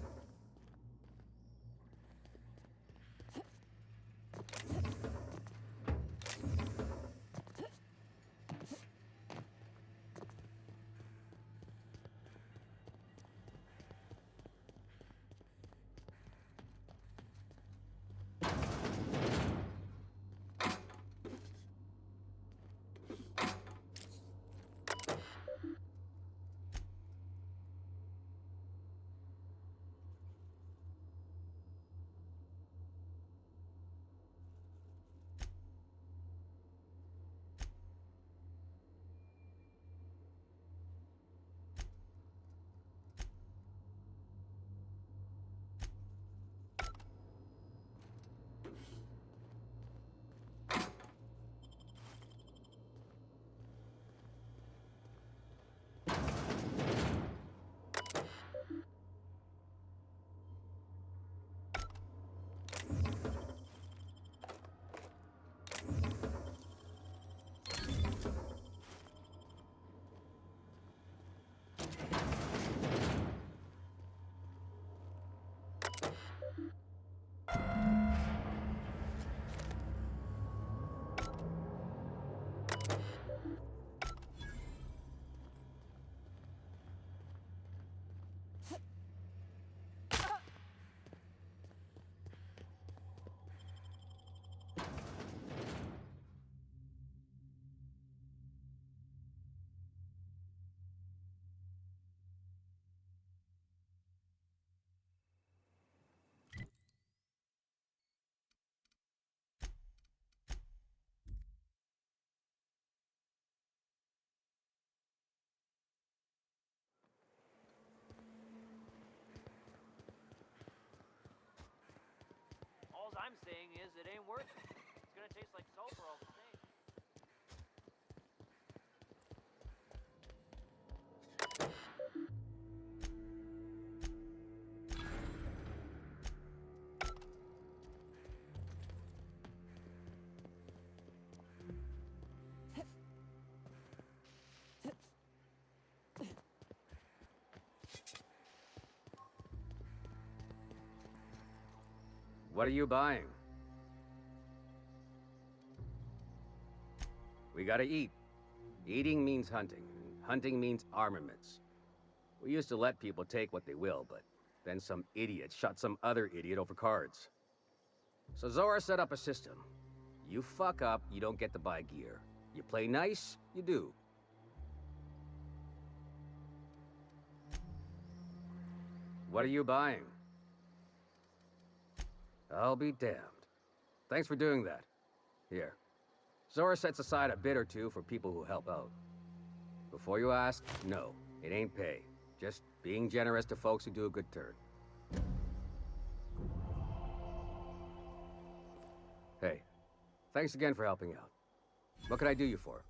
All I'm saying is it ain't worth it. It's gonna taste like sulfur all the same. What are you buying? We gotta eat. Eating means hunting. Hunting means armaments. We used to let people take what they will, but then some idiot shot some other idiot over cards. So Zora set up a system. You fuck up, you don't get to buy gear. You play nice, you do. What are you buying? I'll be damned. Thanks for doing that. Here. Zora sets aside a bit or two for people who help out. Before you ask, no, it ain't pay. Just being generous to folks who do a good turn. Hey, thanks again for helping out. What can I do you for?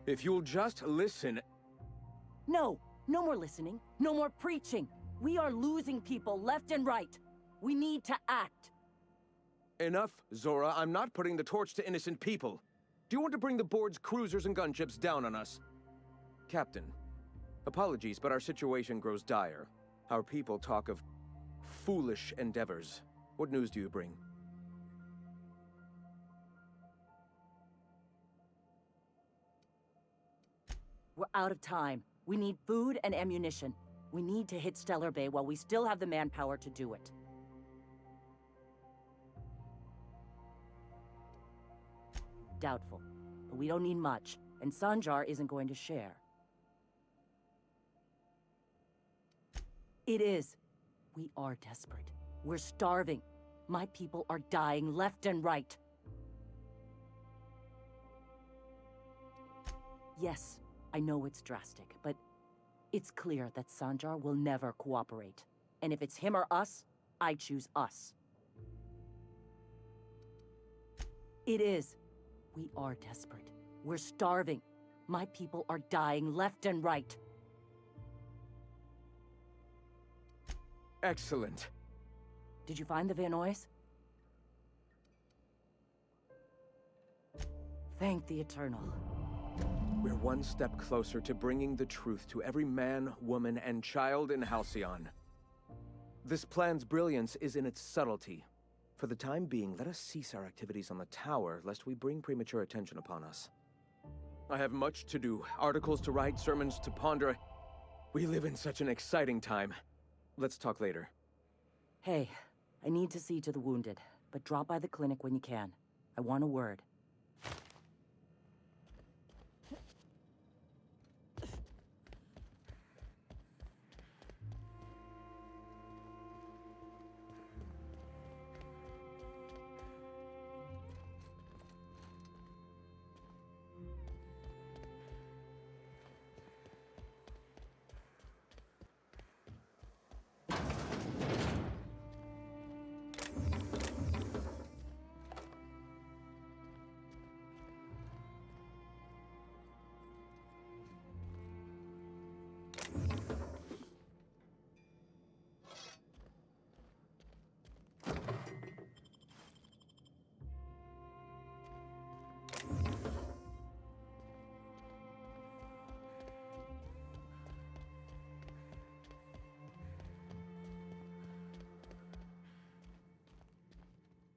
If you'll just listen... No, no more listening, no more preaching. We are losing people left and right. We need to act. Enough, Zora. I'm not putting the torch to innocent people. Do you want to bring the board's cruisers and gunships down on us? Captain, apologies, but our situation grows dire. Our people talk of foolish endeavors. What news do you bring? We're out of time. We need food and ammunition. We need to hit Stellar Bay while we still have the manpower to do it. Doubtful. But we don't need much, and Sanjar isn't going to share. It is. We are desperate. We're starving. My people are dying left and right. Yes, I know it's drastic, but it's clear that Sanjar will never cooperate. And if it's him or us, I choose us. It is. We are desperate. We're starving. My people are dying left and right. Excellent. Did you find the Vanois? Thank the Eternal. We're one step closer to bringing the truth to every man, woman, and child in Halcyon. This plan's brilliance is in its subtlety. For the time being, let us cease our activities on the tower, lest we bring premature attention upon us. I have much to do, articles to write, sermons to ponder. We live in such an exciting time. Let's talk later. Hey, I need to see to the wounded, but drop by the clinic when you can. I want a word.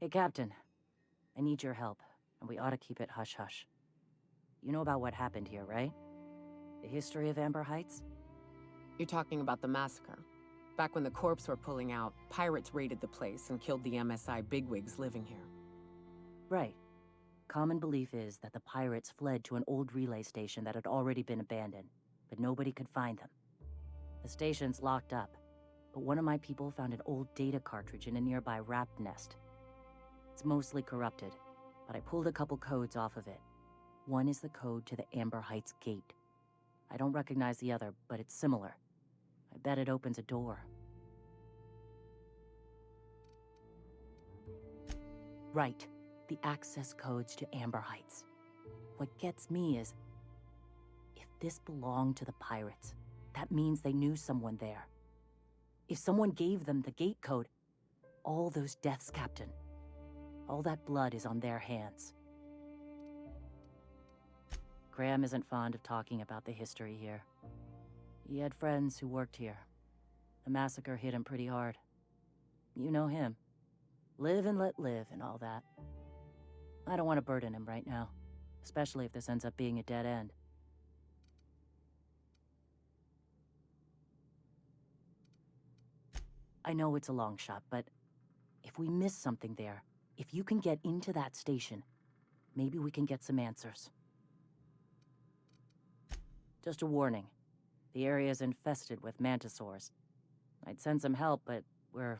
Hey, Captain. I need your help, and we ought to keep it hush-hush. You know about what happened here, right? The history of Amber Heights? You're talking about the massacre. Back when the Corps were pulling out, pirates raided the place and killed the MSI bigwigs living here. Right. Common belief is that the pirates fled to an old relay station that had already been abandoned, but nobody could find them. The station's locked up, but one of my people found an old data cartridge in a nearby rat nest. It's mostly corrupted, but I pulled a couple codes off of it. One is the code to the Amber Heights gate. I don't recognize the other, but it's similar. I bet it opens a door. Right. The access codes to Amber Heights. What gets me is, if this belonged to the pirates, that means they knew someone there. If someone gave them the gate code, all those deaths, Captain, all that blood is on their hands. Graham isn't fond of talking about the history here. He had friends who worked here. The massacre hit him pretty hard. You know him. Live and let live and all that. I don't want to burden him right now, especially if this ends up being a dead end. I know it's a long shot, but if we miss something there, if you can get into that station, maybe we can get some answers. Just a warning. The area is infested with mantisaurs. I'd send some help, but we're,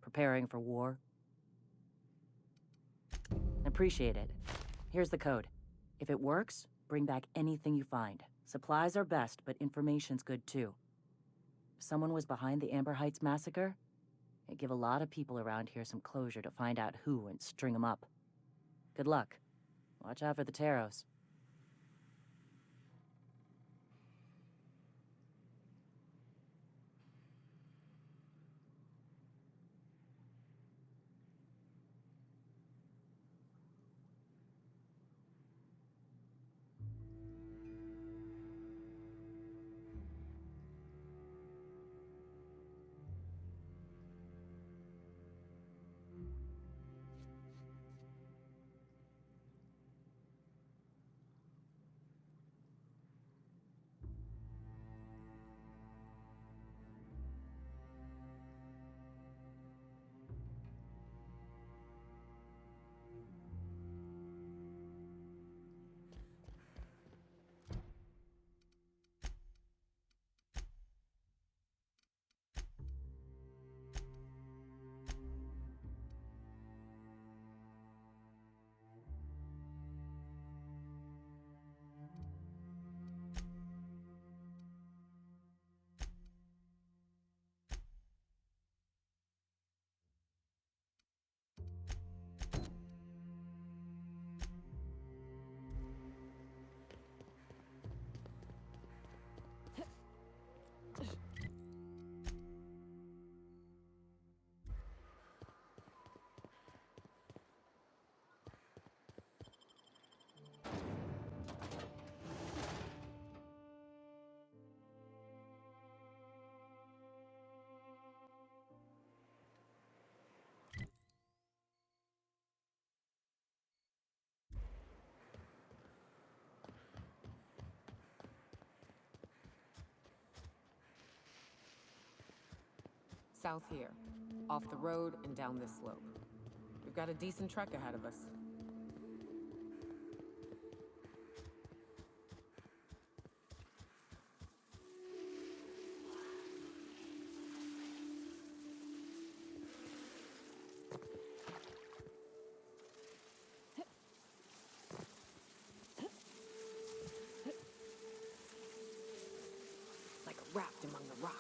preparing for war. Appreciate it. Here's the code. If it works, bring back anything you find. Supplies are best, but information's good too. If someone was behind the Amber Heights massacre, it'd give a lot of people around here some closure to find out who and string them up. Good luck. Watch out for the Taros. South here. Off the road and down this slope. We've got a decent trek ahead of us. Like wrapped among the rocks.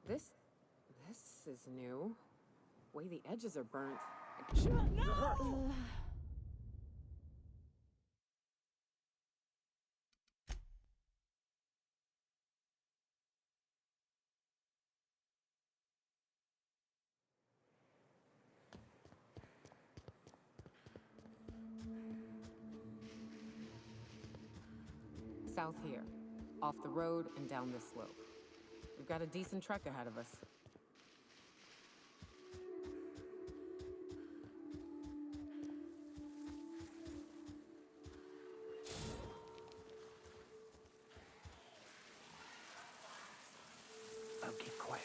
This is new. Way the edges are burnt. No! South here. Off the road and down this slope. We've got a decent trek ahead of us. I'll keep quiet.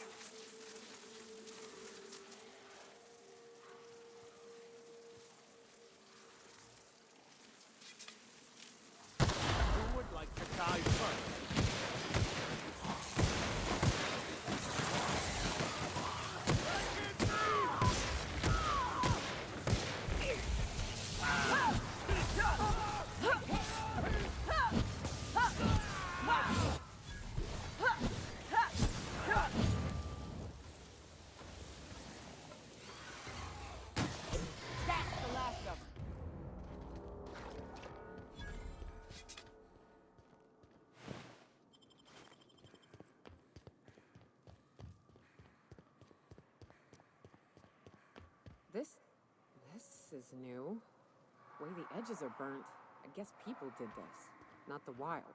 Who would like to die first? This is new. Way the edges are burnt. I guess people did this, not the wilds.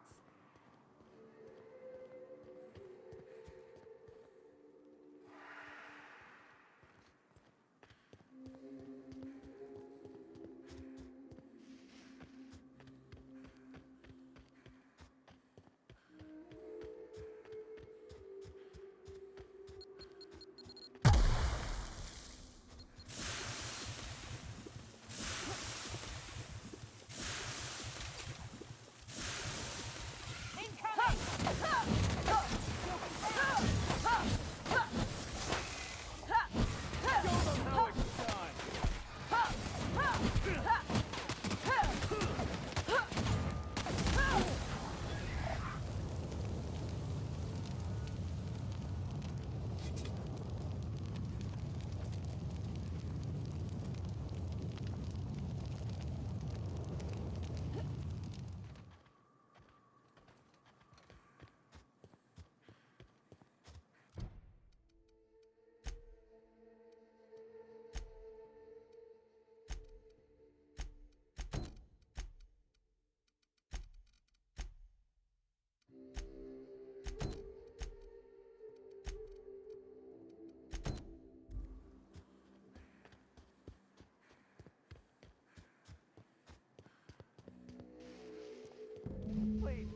Please,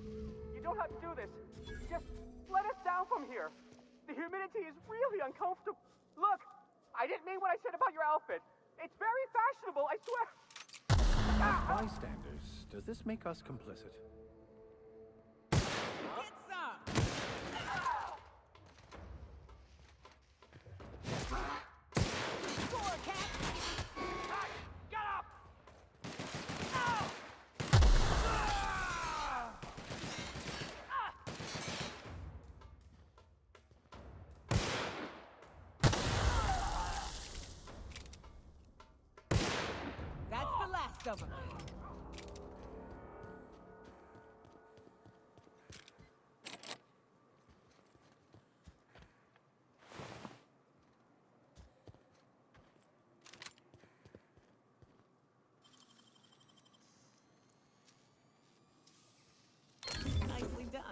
you don't have to do this. Just let us down from here. The humidity is really uncomfortable. Look, I didn't mean what I said about your outfit. It's very fashionable, I swear. As bystanders, does this make us complicit? Get some! of them. Nicely done.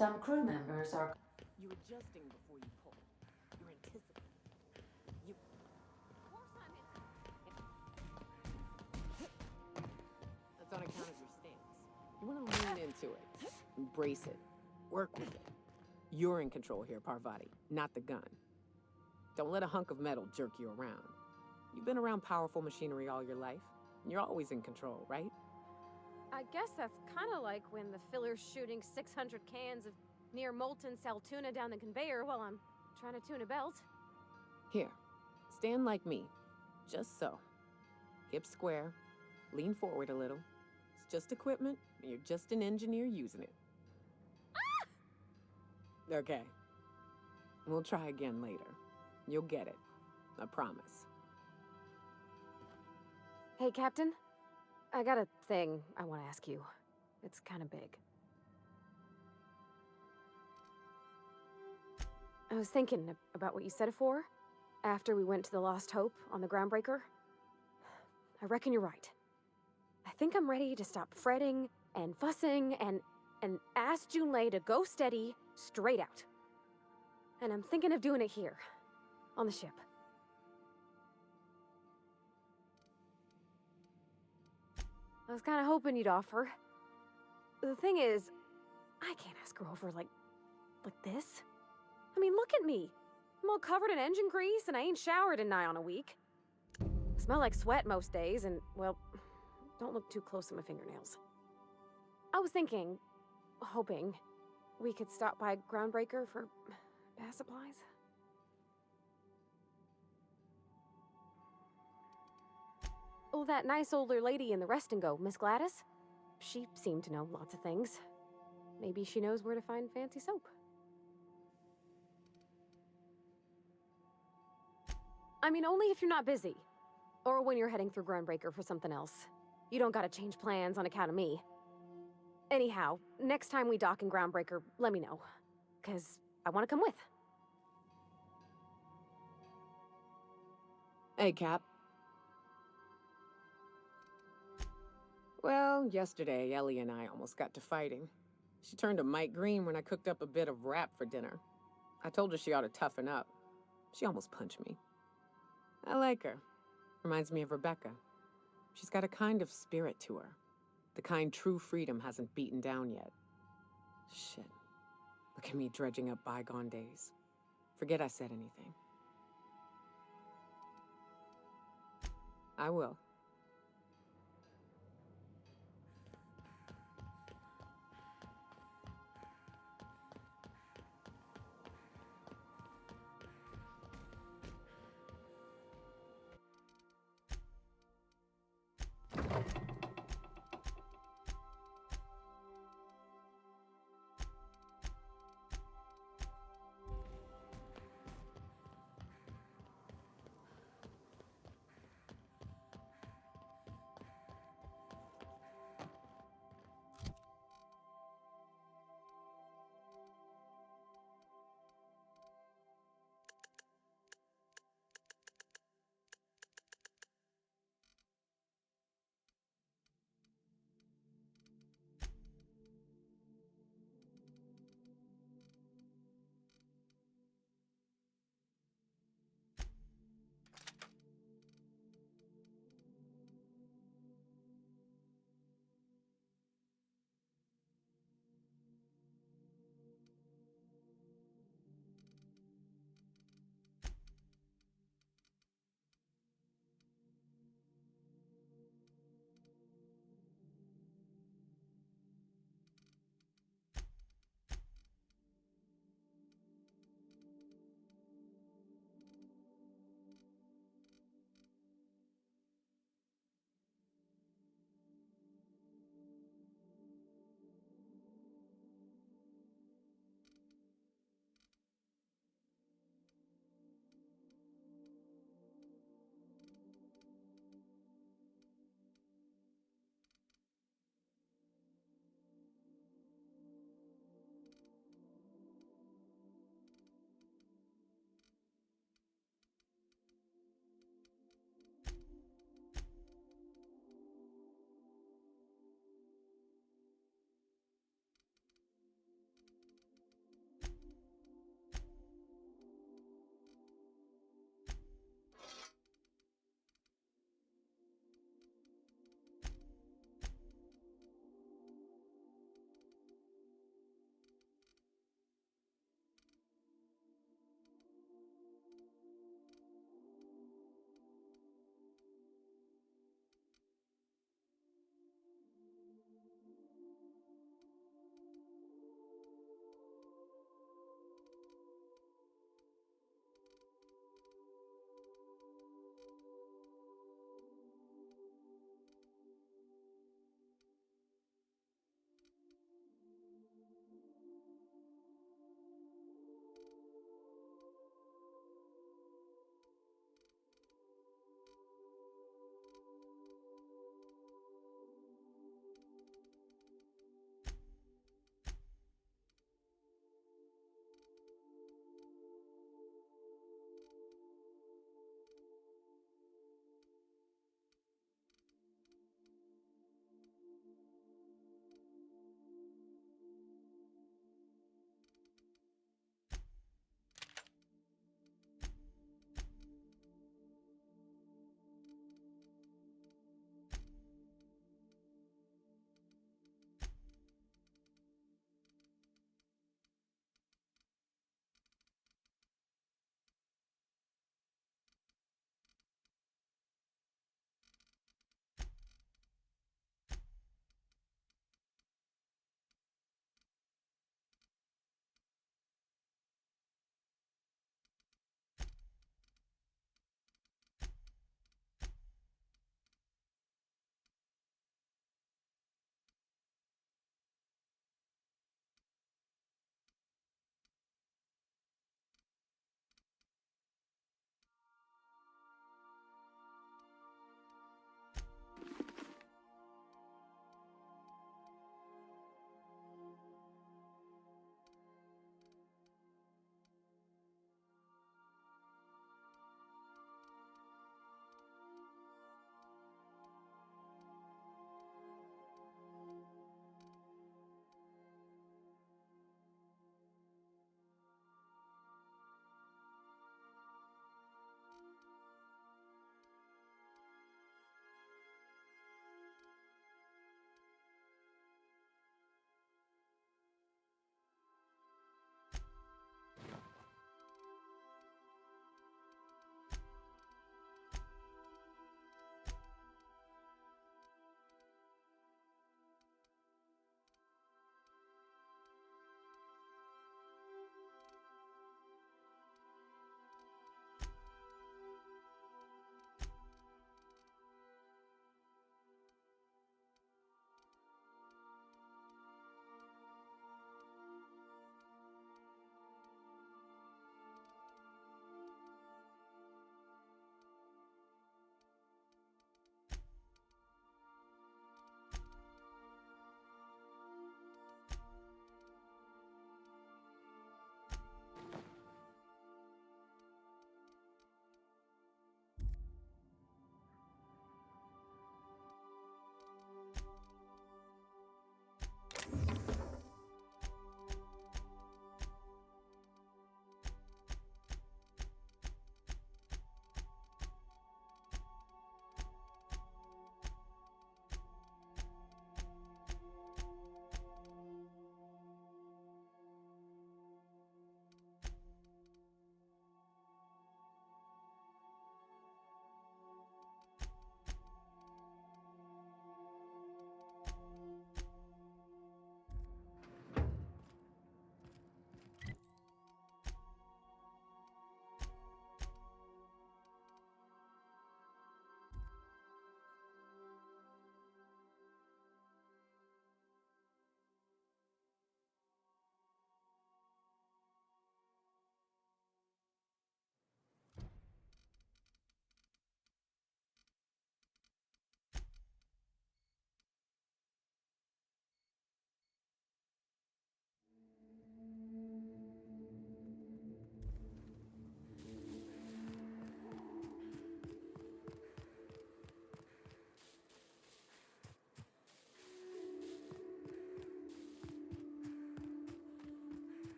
Some crew members are. You're adjusting before you pull. You're anticipating. You. Of course I'm anticipating. That's on account of your stance. You want to lean into it. Embrace it. Work with it. You're in control here, Parvati, not the gun. Don't let a hunk of metal jerk you around. You've been around powerful machinery all your life, and you're always in control, right? I guess that's kind of like when the filler's shooting 600 cans of near molten cell tuna down the conveyor while I'm trying to tune a belt. Here, stand like me. Just so. Hips square. Lean forward a little. It's just equipment, and you're just an engineer using it. Ah! Okay. We'll try again later. You'll get it. I promise. Hey, Captain. I got a thing I want to ask you. It's kind of big. I was thinking about what you said before, after we went to the Lost Hope on the Groundbreaker. I reckon you're right. I think I'm ready to stop fretting and fussing and ask Junlei to go steady, straight out. And I'm thinking of doing it here, on the ship. I was kind of hoping you'd offer. The thing is, I can't ask her over like this. I mean, look at me. I'm all covered in engine grease and I ain't showered in nigh on a week. I smell like sweat most days and, well, don't look too close at my fingernails. I was thinking, hoping, we could stop by Groundbreaker for bath supplies. Oh, that nice older lady in the rest and go, Miss Gladys? She seemed to know lots of things. Maybe she knows where to find fancy soap. I mean, only if you're not busy. Or when you're heading through Groundbreaker for something else. You don't gotta change plans on account of me. Anyhow, next time we dock in Groundbreaker, let me know. 'Cause I want to come with. Hey, Cap. Well, yesterday, Ellie and I almost got to fighting. She turned to Mike Green when I cooked up a bit of wrap for dinner. I told her she ought to toughen up. She almost punched me. I like her. Reminds me of Rebecca. She's got a kind of spirit to her. The kind true freedom hasn't beaten down yet. Shit. Look at me dredging up bygone days. Forget I said anything. I will.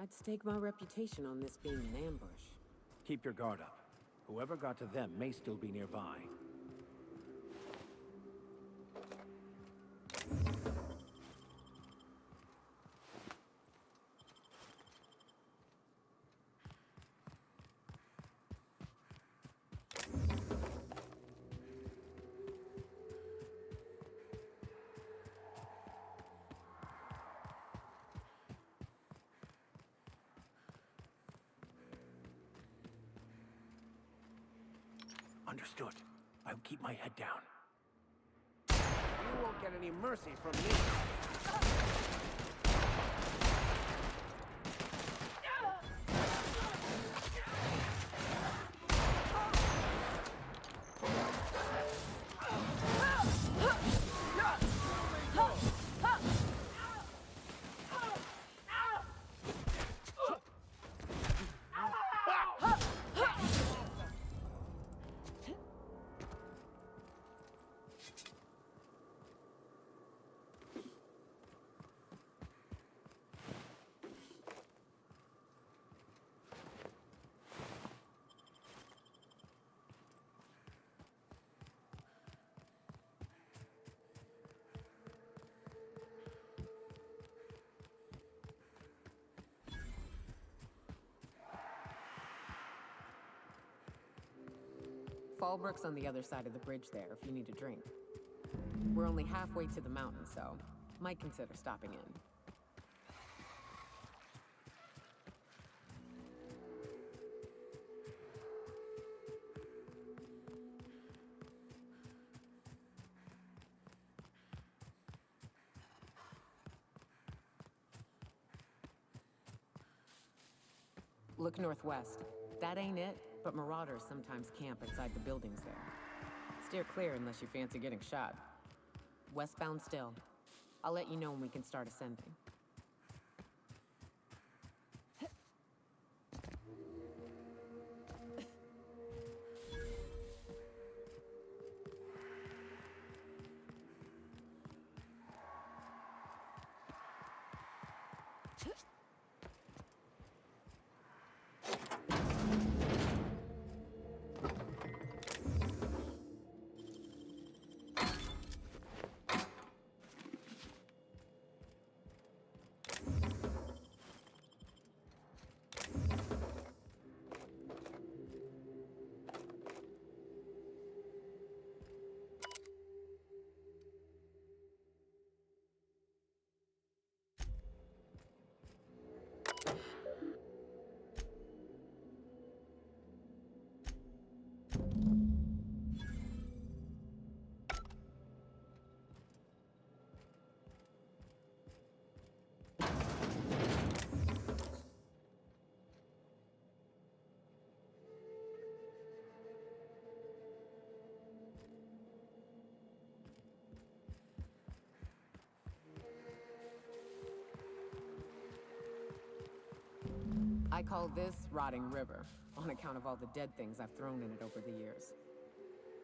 I'd stake my reputation on this being an ambush. Keep your guard up. Whoever got to them may still be nearby. Understood. I'll keep my head down. You won't get any mercy from me. Fallbrook's on the other side of the bridge there if you need a drink. We're only halfway to the mountain, so might consider stopping in. Look northwest. That ain't it, but marauders sometimes camp inside the buildings there. Steer clear unless you fancy getting shot. Westbound still. I'll let you know when we can start ascending. I call this Rotting River, on account of all the dead things I've thrown in it over the years.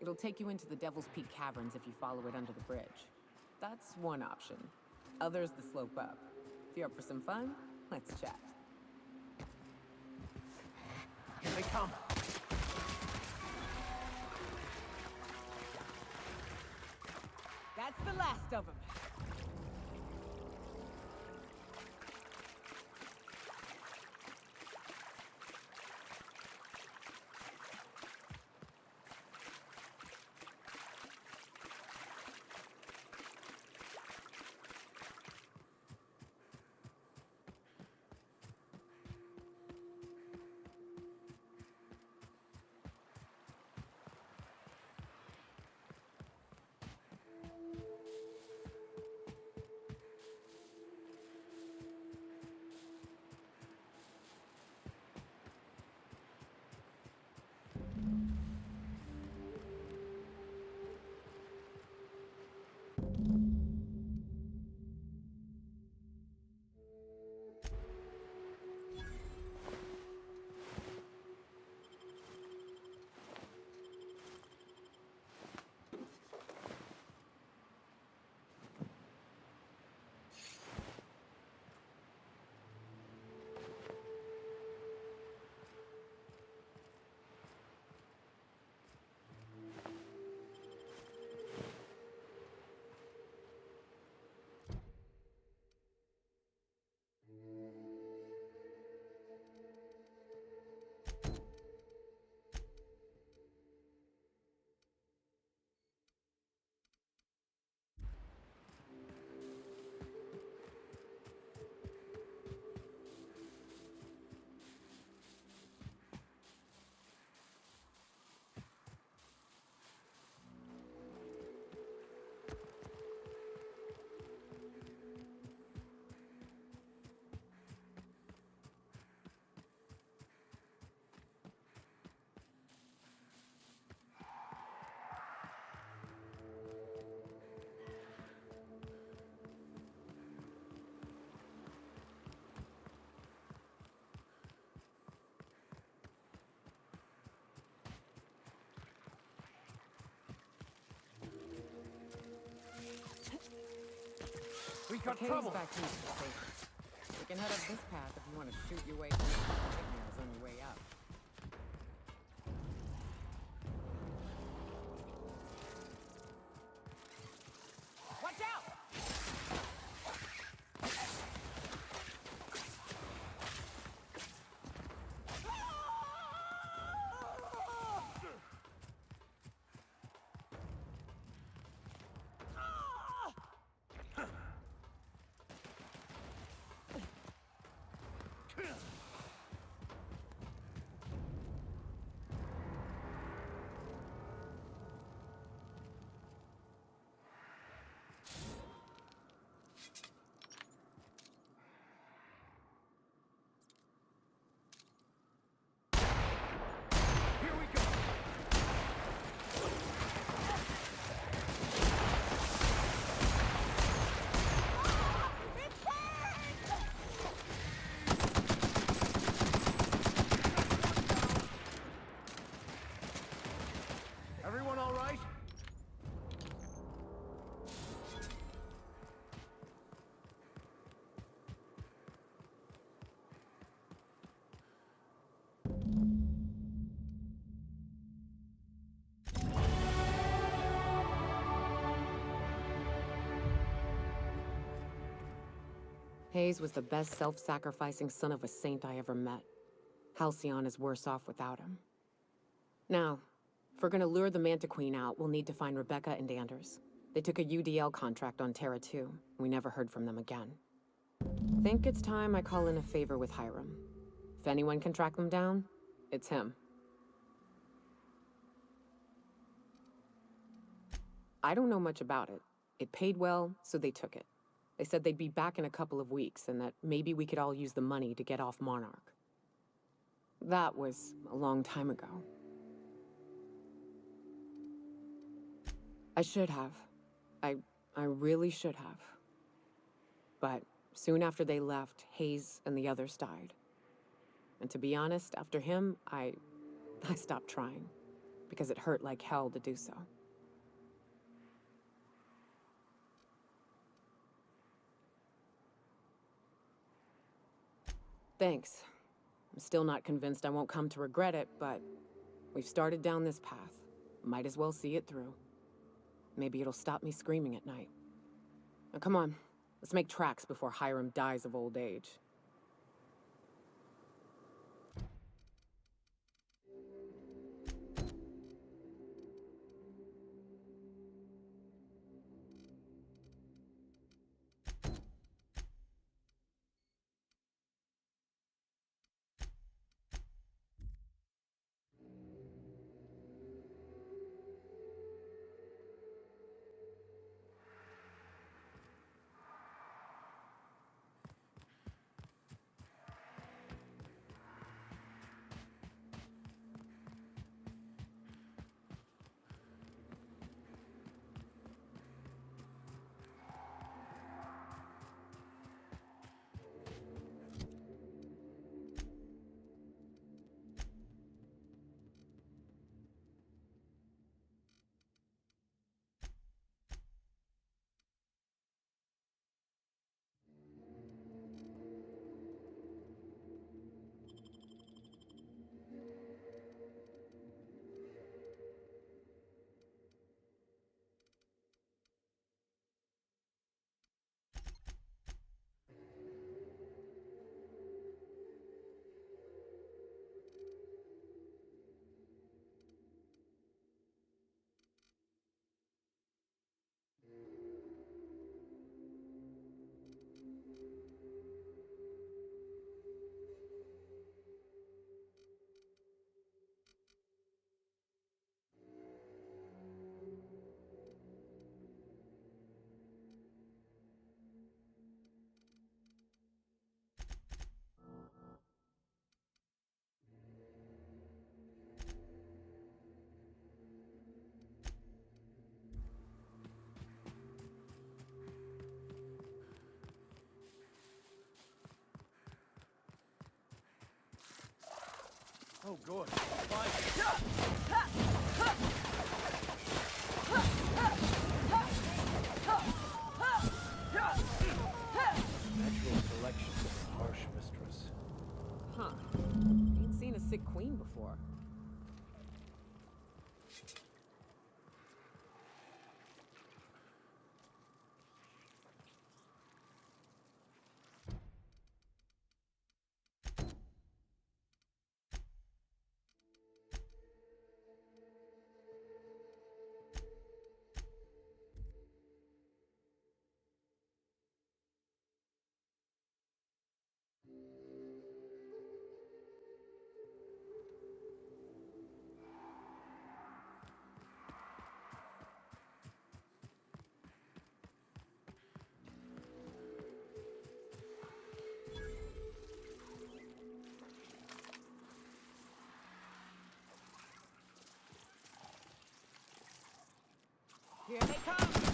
It'll take you into the Devil's Peak Caverns if you follow it under the bridge. That's one option. Others the slope up. If you're up for some fun, let's chat. Here they come. That's the last of them. got Kay's trouble. back east is safer. We can head up this path if you want to shoot your way through the nightmares on your way out. Watch out! Everyone all right? Hayes was the best self-sacrificing son of a saint I ever met. Halcyon is worse off without him. Now, if we're gonna lure the Manta Queen out, we'll need to find Rebecca and Anders. They took a UDL contract on Terra 2. We never heard from them again. Think it's time I call in a favor with Hiram. If anyone can track them down, it's him. I don't know much about it. It paid well, so they took it. They said they'd be back in a couple of weeks, and that maybe we could all use the money to get off Monarch. That was a long time ago. I should have. I really should have. But soon after they left, Hayes and the others died. And to be honest, after him, I stopped trying, because it hurt like hell to do so. Thanks. I'm still not convinced I won't come to regret it, but we've started down this path. Might as well see it through. Maybe it'll stop me screaming at night. Now come on, let's make tracks before Hiram dies of old age. Oh, good. Fine. before. Here they come!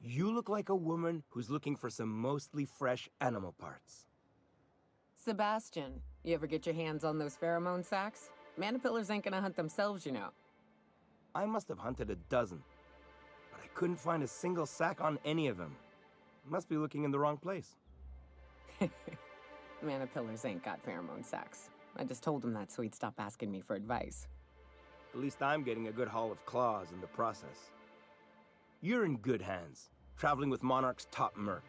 You look like a woman who's looking for some mostly fresh animal parts. Sebastian, you ever get your hands on those pheromone sacs? Manipillars ain't gonna hunt themselves, you know. I must have hunted a dozen, but I couldn't find a single sack on any of them. Must be looking in the wrong place. Manipillars ain't got pheromone sacs. I just told him that so he'd stop asking me for advice. At least I'm getting a good haul of claws in the process. You're in good hands, traveling with Monarch's top merc.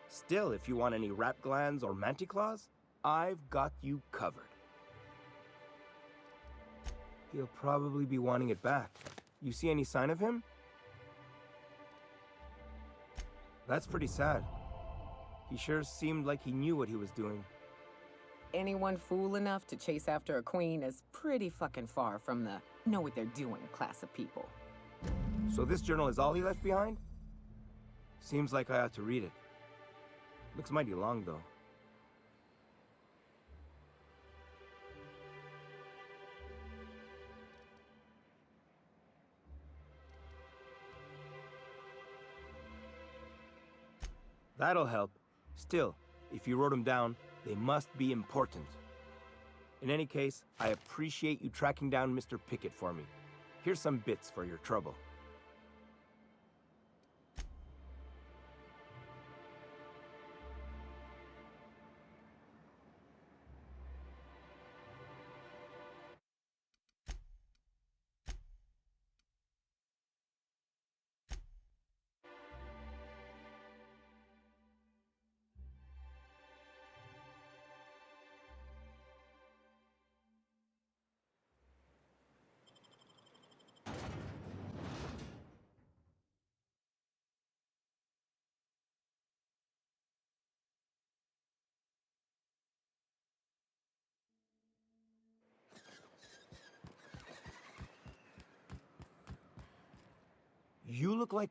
Still, if you want any rat glands or manticlaws, I've got you covered. He'll probably be wanting it back. You see any sign of him? That's pretty sad. He sure seemed like he knew what he was doing. Anyone fool enough to chase after a queen is pretty fucking far from the know what they're doing class of people. So this journal is all he left behind? Seems like I ought to read it. Looks mighty long, though. That'll help. Still, if you wrote them down, they must be important. In any case, I appreciate you tracking down Mr. Pickett for me. Here's some bits for your trouble. You look like...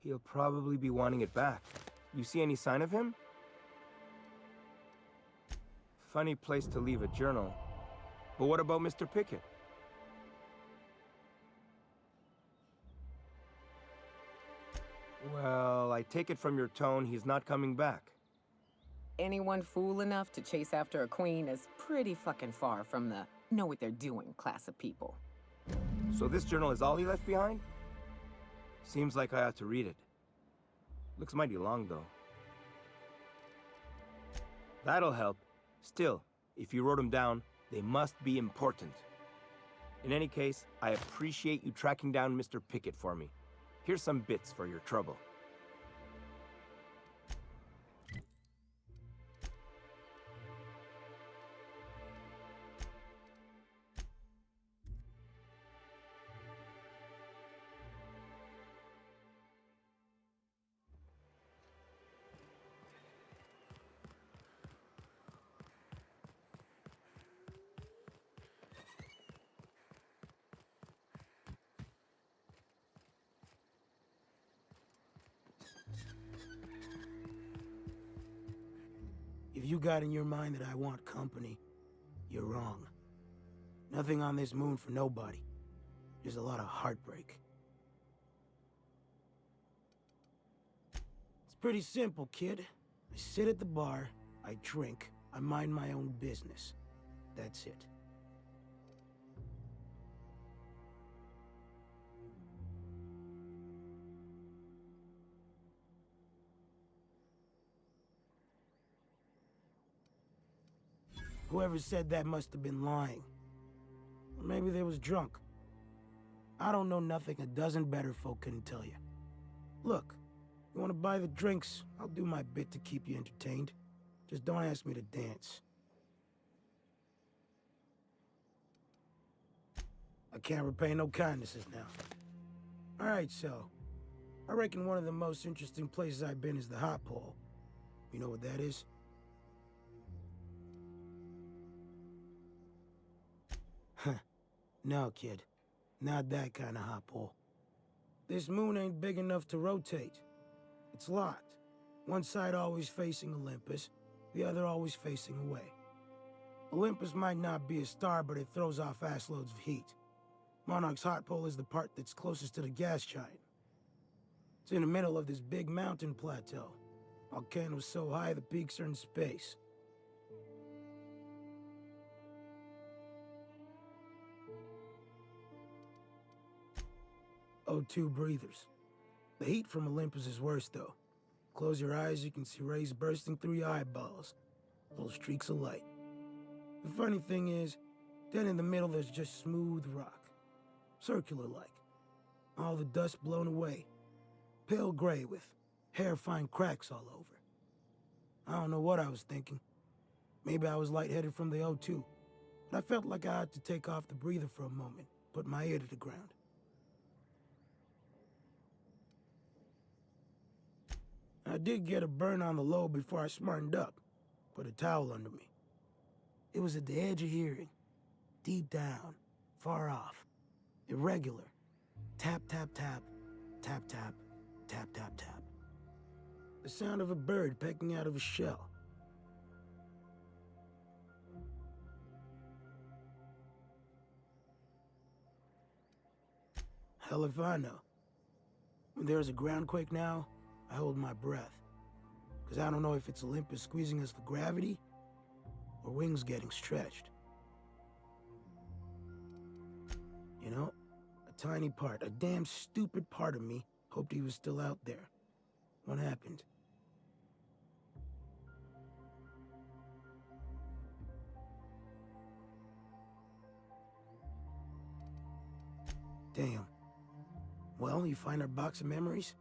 He'll probably be wanting it back. You see any sign of him? Funny place to leave a journal. But what about Mr. Pickett? Well, I take it from your tone he's not coming back. Anyone fool enough to chase after a queen is pretty fucking far from the know what they're doing class of people. So this journal is all he left behind? Seems like I ought to read it. Looks mighty long, though. That'll help. Still, if you wrote them down, they must be important. In any case, I appreciate you tracking down Mr. Pickett for me. Here's some bits for your trouble. If you got in your mind that I want company, you're wrong. Nothing on this moon for nobody. Just a lot of heartbreak. It's pretty simple, kid. I sit at the bar, I drink, I mind my own business. That's it. Whoever said that must have been lying. Or maybe they was drunk. I don't know nothing a dozen better folk couldn't tell you. Look, you want to buy the drinks, I'll do my bit to keep you entertained. Just don't ask me to dance. I can't repay no kindnesses now. Alright, so, I reckon one of the most interesting places I've been is the Hot Pole. You know what that is? No, kid. Not that kind of hot pole. This moon ain't big enough to rotate. It's locked. One side always facing Olympus, the other always facing away. Olympus might not be a star, but it throws off assloads of heat. Monarch's hot pole is the part that's closest to the gas giant. It's in the middle of this big mountain plateau. Volcanoes so high the peaks are in space. O2 breathers. The heat from Olympus is worse, though. Close your eyes, you can see rays bursting through your eyeballs. Little streaks of light. The funny thing is, then in the middle there's just smooth rock. Circular-like. All the dust blown away. Pale gray with hair-fine cracks all over. I don't know what I was thinking. Maybe I was lightheaded from the O2. But I felt like I had to take off the breather for a moment, put my ear to the ground. I did get a burn on the lobe before I smartened up. Put a towel under me. It was at the edge of hearing. Deep down. Far off. Irregular. Tap, tap, tap. Tap, tap. Tap, tap, tap. The sound of a bird pecking out of a shell. Hell if I know. When there's a groundquake now, I hold my breath. Because I don't know if it's Olympus squeezing us for gravity, or wings getting stretched. You know, a tiny part, a damn stupid part of me hoped he was still out there. What happened? Damn. Well, you find our box of memories?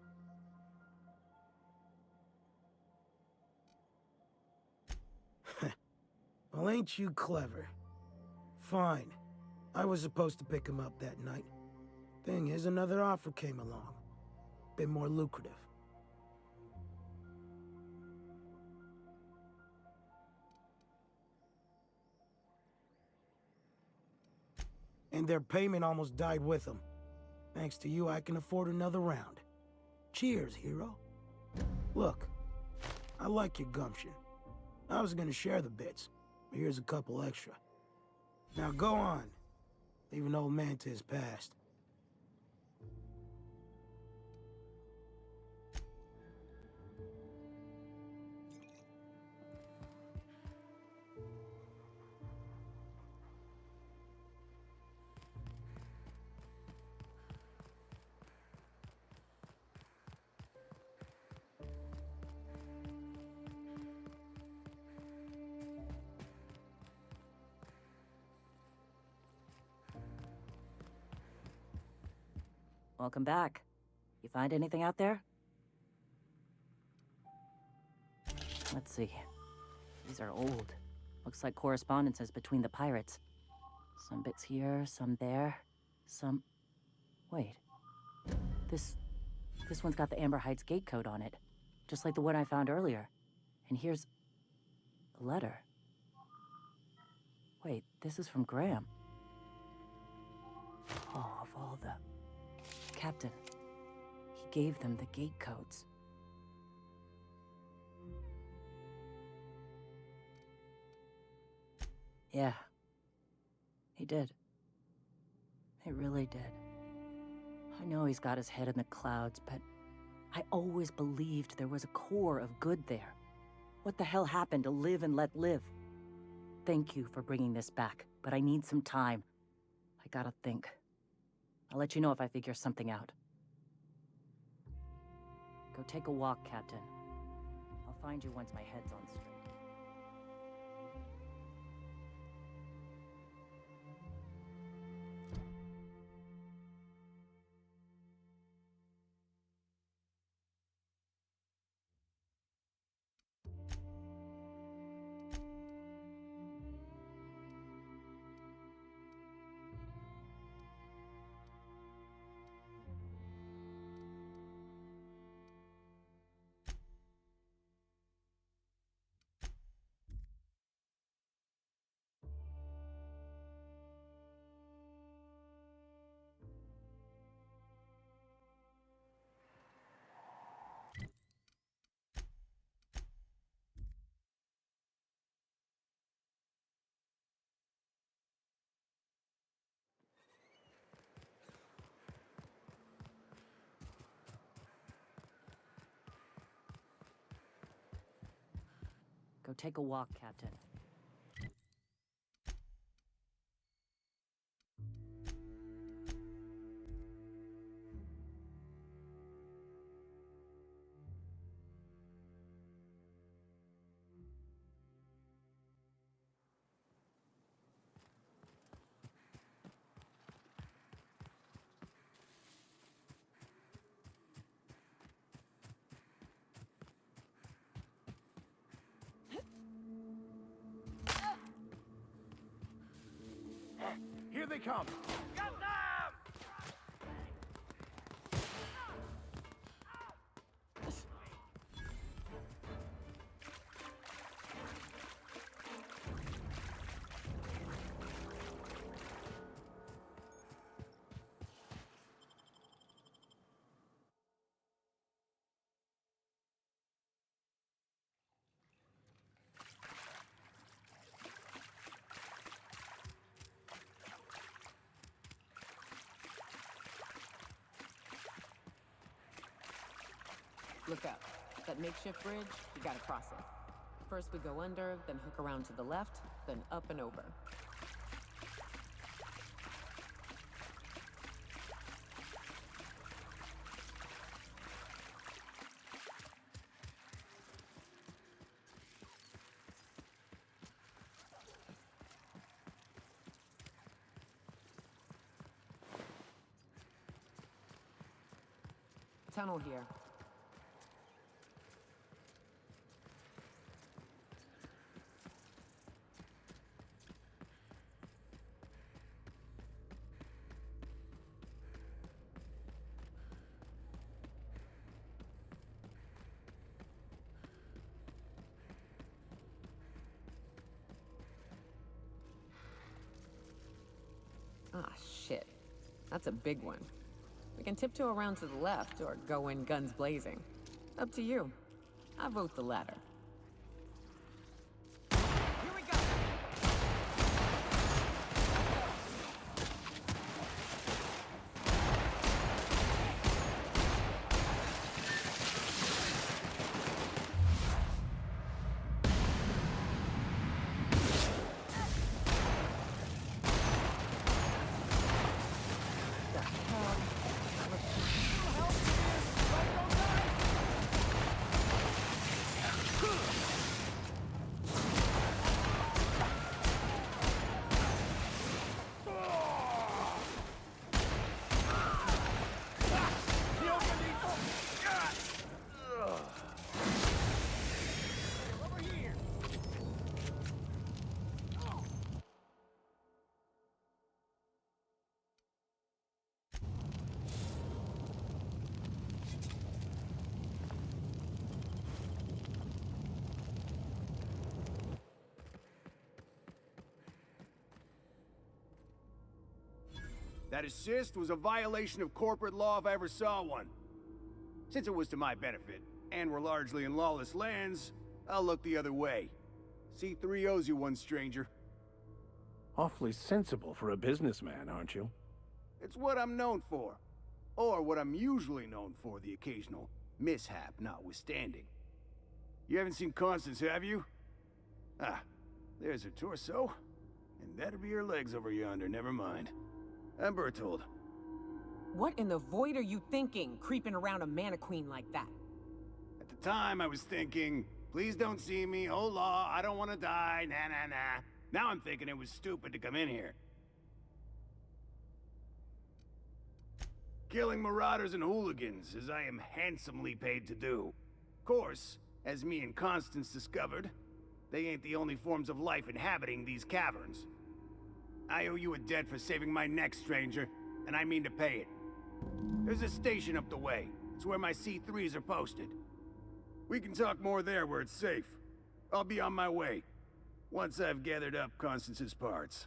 Well, ain't you clever? Fine. I was supposed to pick him up that night. Thing is, another offer came along. Bit more lucrative. And their payment almost died with them. Thanks to you, I can afford another round. Cheers, hero. Look, I like your gumption. I was gonna share the bits, but here's a couple extra. Now go on. Leave an old man to his past. Welcome back. You find anything out there? Let's see. These are old. Looks like correspondences between the pirates. Some bits here, some there, some... Wait. This one's got the Amber Heights gate code on it. Just like the one I found earlier. And here's... a letter. Wait, this is from Graham. Oh, of all the... Captain. He gave them the gate codes. Yeah. He did. He really did. I know he's got his head in the clouds, but I always believed there was a core of good there. What the hell happened to live and let live? Thank you for bringing this back, but I need some time. I gotta think. I'll let you know if I figure something out. Go take a walk, Captain. I'll find you once my head's on straight. Go take a walk, Captain. Here they come! Got them! Look up. That makeshift bridge, you gotta cross it. First we go under, then hook around to the left, then up and over. Tunnel here. Ah, shit. That's a big one. We can tiptoe around to the left or go in guns blazing. Up to you. I vote the latter. Here we go! That assist was a violation of corporate law if I ever saw one. Since it was to my benefit, and we're largely in lawless lands, I'll look the other way. C3 owes you one, stranger. Awfully sensible for a businessman, aren't you? It's what I'm known for. Or what I'm usually known for, the occasional mishap notwithstanding. You haven't seen Constance, have you? Ah, there's her torso. And that'll be her legs over yonder, never mind. I'm Bertold. What in the void are you thinking, creeping around a mannequin like that? At the time, I was thinking, please don't see me, oh law, I don't want to die, nah nah nah. Now I'm thinking it was stupid to come in here. Killing marauders and hooligans, as I am handsomely paid to do. Of course, as me and Constance discovered, they ain't the only forms of life inhabiting these caverns. I owe you a debt for saving my neck, stranger, and I mean to pay it. There's a station up the way. It's where my C3s are posted. We can talk more there where it's safe. I'll be on my way, once I've gathered up Constance's parts.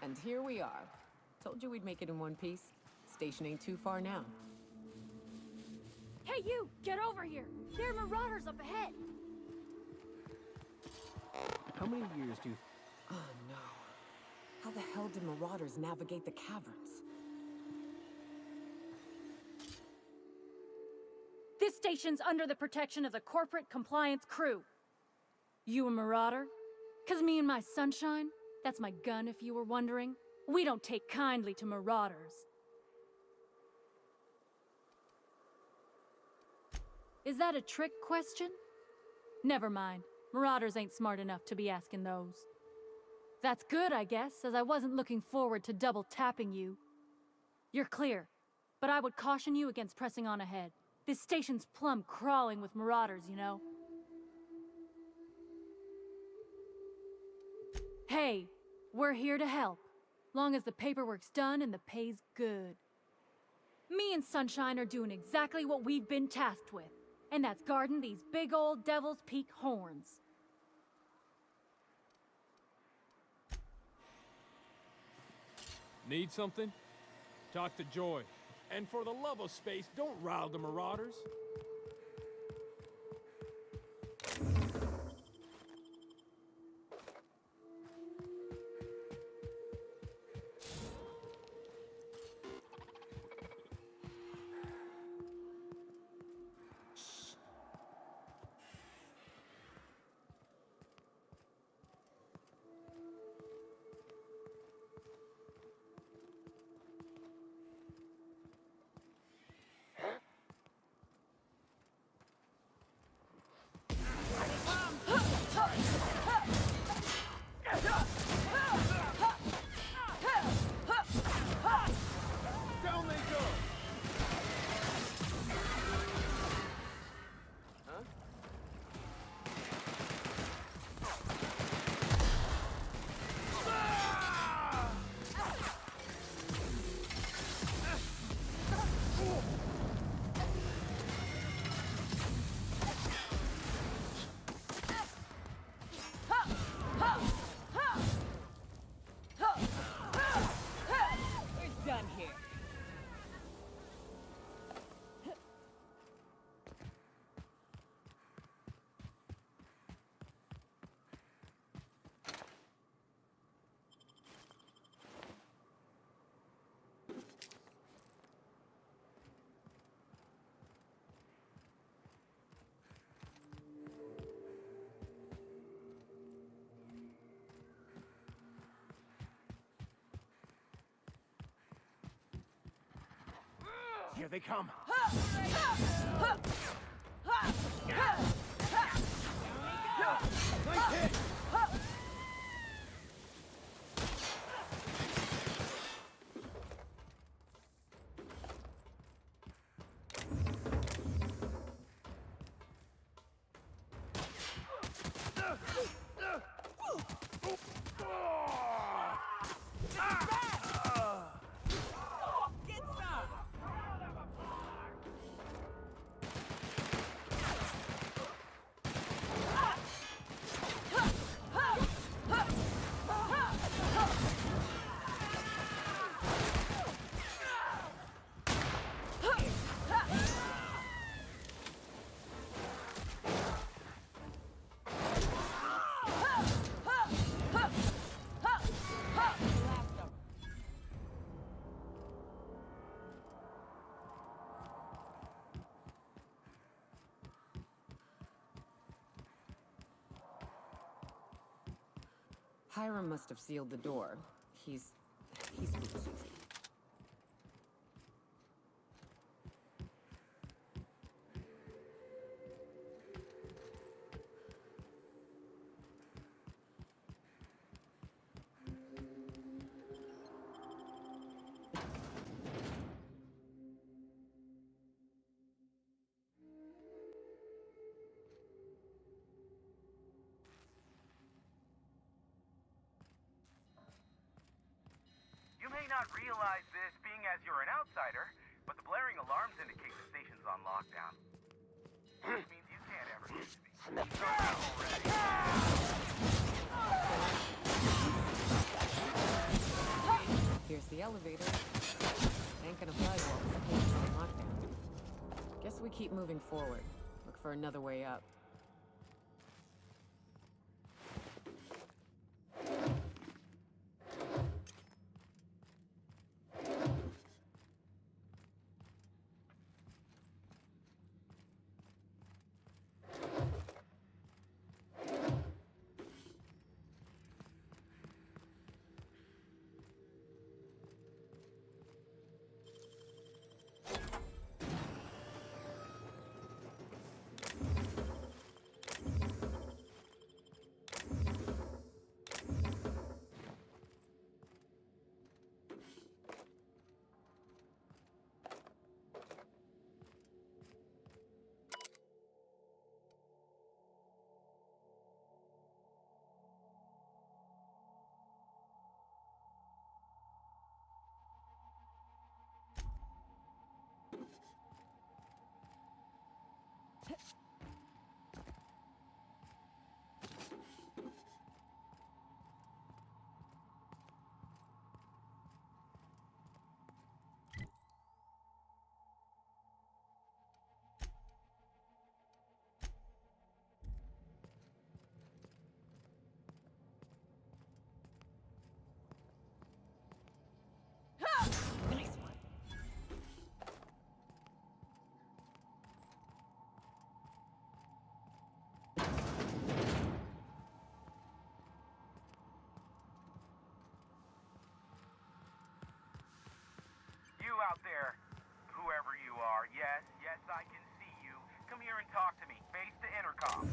And here we are. Told you we'd make it in one piece. Station ain't too far now. Hey, Hey, you! Get over here! There are marauders up ahead! How many years do you... Oh no. How the hell did marauders navigate the caverns? This station's under the protection of the corporate compliance crew. You a marauder? 'Cause me and my sunshine, that's my gun if you were wondering, we don't take kindly to marauders. Is that a trick question? Never mind. Marauders ain't smart enough to be asking those. That's good, I guess, as I wasn't looking forward to double tapping you. You're clear, but I would caution you against pressing on ahead. This station's plumb crawling with marauders, you know. Hey, we're here to help, long as the paperwork's done and the pay's good. Me and Sunshine are doing exactly what we've been tasked with, and that's guarding these big old Devil's Peak horns. Need something? Talk to Joy. And for the love of space, don't rile the marauders. Down they go! Huh? We're done here. Here they come. Nice hit! Hiram must have sealed the door. He's being Susie. You may not realize this, being as you're an outsider, but the blaring alarms indicate the station's on lockdown. Which means you can't ever get to me. So Here's the elevator. Ain't gonna fly while the station's on lockdown. Guess we keep moving forward. Look for another way up. You out there, whoever you are, yes, I can see you. Come here and talk to me. Face to intercom.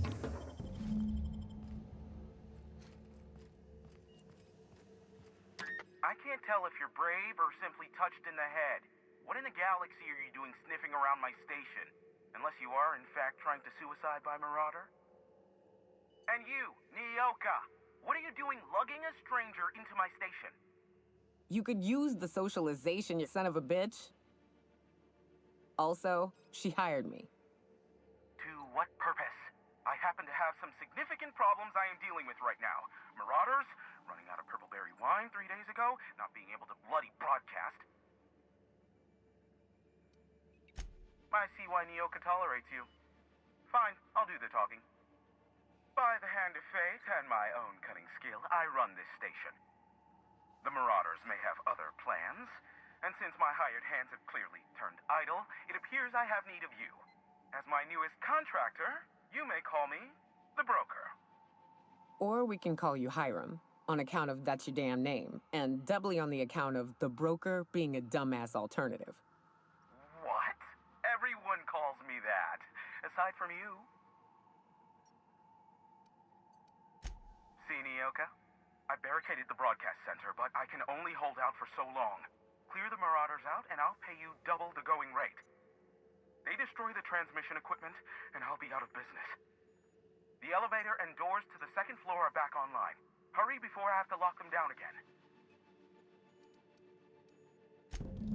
I can't tell if you're brave or simply touched in the head. What in the galaxy are you doing sniffing around my station? Unless you are, in fact, trying to suicide by Marauder? And you, Nyoka, what are you doing lugging a stranger into my station? You could use the socialization, you son of a bitch. Also, she hired me. To what purpose? I happen to have some significant problems I am dealing with right now. Marauders, running out of purpleberry wine 3 days ago, not being able to bloody broadcast. I see why Nyoka tolerates you. Fine, I'll do the talking. By the hand of fate and my own cunning skill, I run this station. The Marauders may have other plans, and since my hired hands have clearly turned idle, it appears I have need of you. As my newest contractor, you may call me the Broker. Or we can call you Hiram, on account of that's your damn name, and doubly on the account of the Broker being a dumbass alternative. What? Everyone calls me that, aside from you. See, Nyoka? I barricaded the broadcast center, but I can only hold out for so long. Clear the Marauders out, and I'll pay you double the going rate. They destroy the transmission equipment, and I'll be out of business. The elevator and doors to the second floor are back online. Hurry before I have to lock them down again.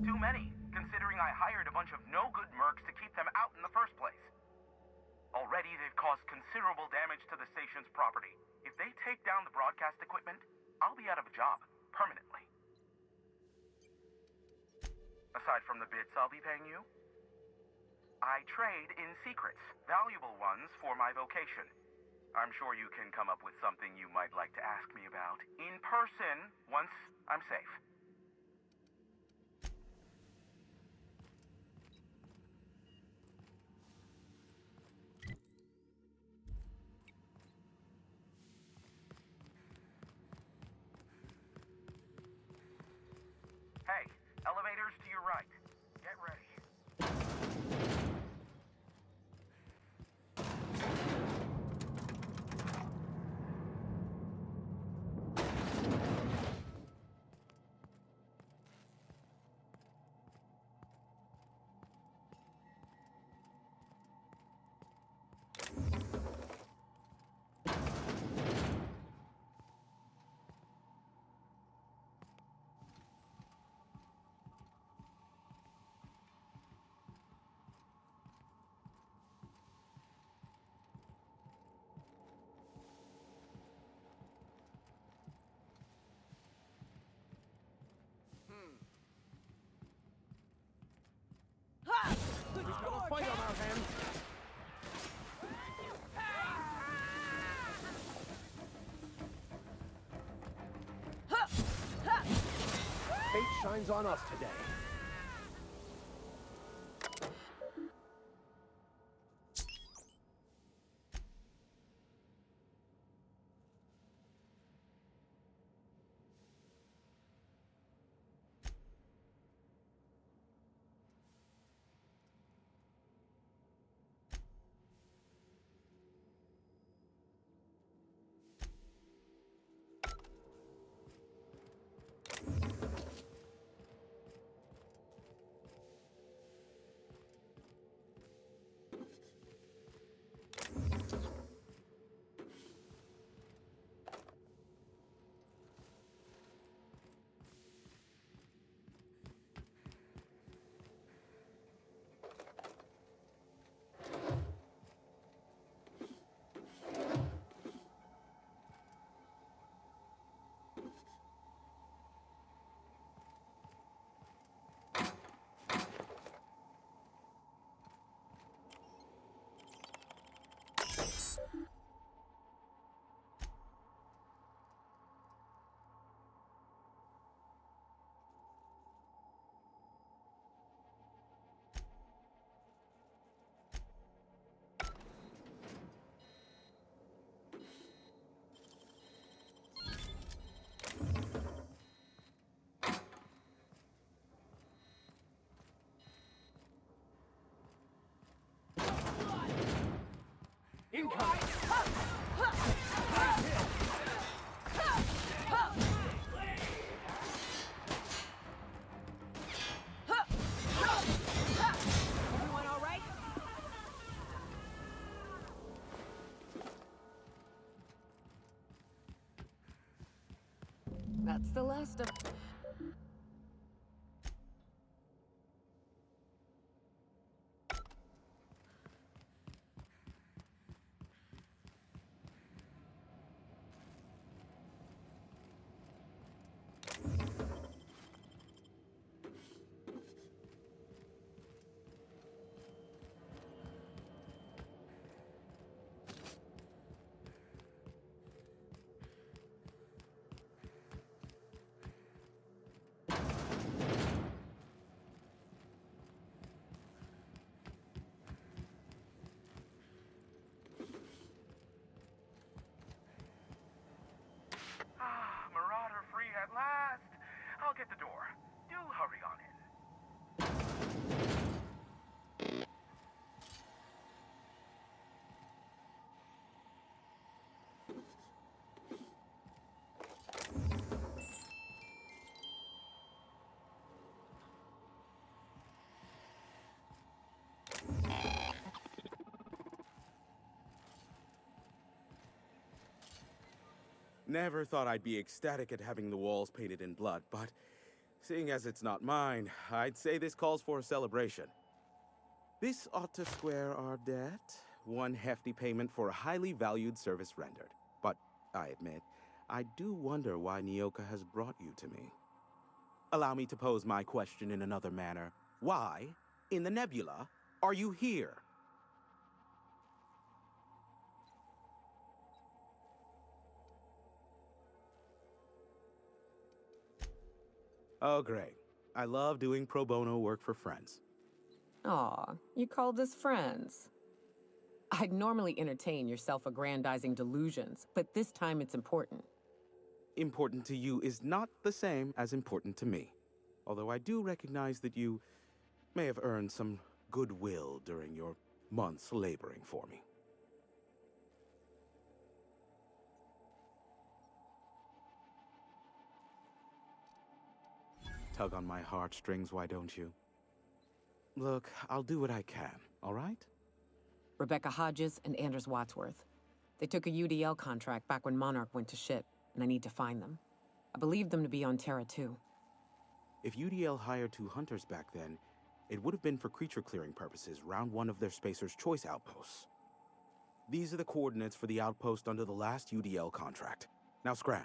Too many, considering I hired a bunch of no-good mercs to keep them out in the first place. Already, they've caused considerable damage to the station's property. If they take down the broadcast equipment, I'll be out of a job, permanently. Aside from the bits I'll be paying you, I trade in secrets, valuable ones for my vocation. I'm sure you can come up with something you might like to ask me about in person once I'm safe. Hey, elevators to your right. Get ready. fight on our hands. Fate shines on us today. Incoming! Everyone all right? That's the last of... Marauder free at last. I'll get the door. Do hurry on in. Never thought I'd be ecstatic at having the walls painted in blood, but seeing as it's not mine, I'd say this calls for a celebration. This ought to square our debt. One hefty payment for a highly valued service rendered. But I admit, I do wonder why Nyoka has brought you to me. Allow me to pose my question in another manner. Why, in the nebula, are you here? Oh, great. I love doing pro bono work for friends. Aw, you called us friends. I'd normally entertain your self-aggrandizing delusions, but this time it's important. Important to you is not the same as important to me. Although I do recognize that you may have earned some goodwill during your months laboring for me. Tug on my heartstrings, why don't you? Look, I'll do what I can, all right? Rebecca Hodges and Anders Wadsworth. They took a UDL contract back when Monarch went to shit, and I need to find them. I believe them to be on Terra too. If UDL hired 2 hunters back then, it would have been for creature clearing purposes, round 1 of their Spacer's Choice outposts. These are the coordinates for the outpost under the last UDL contract. Now scram.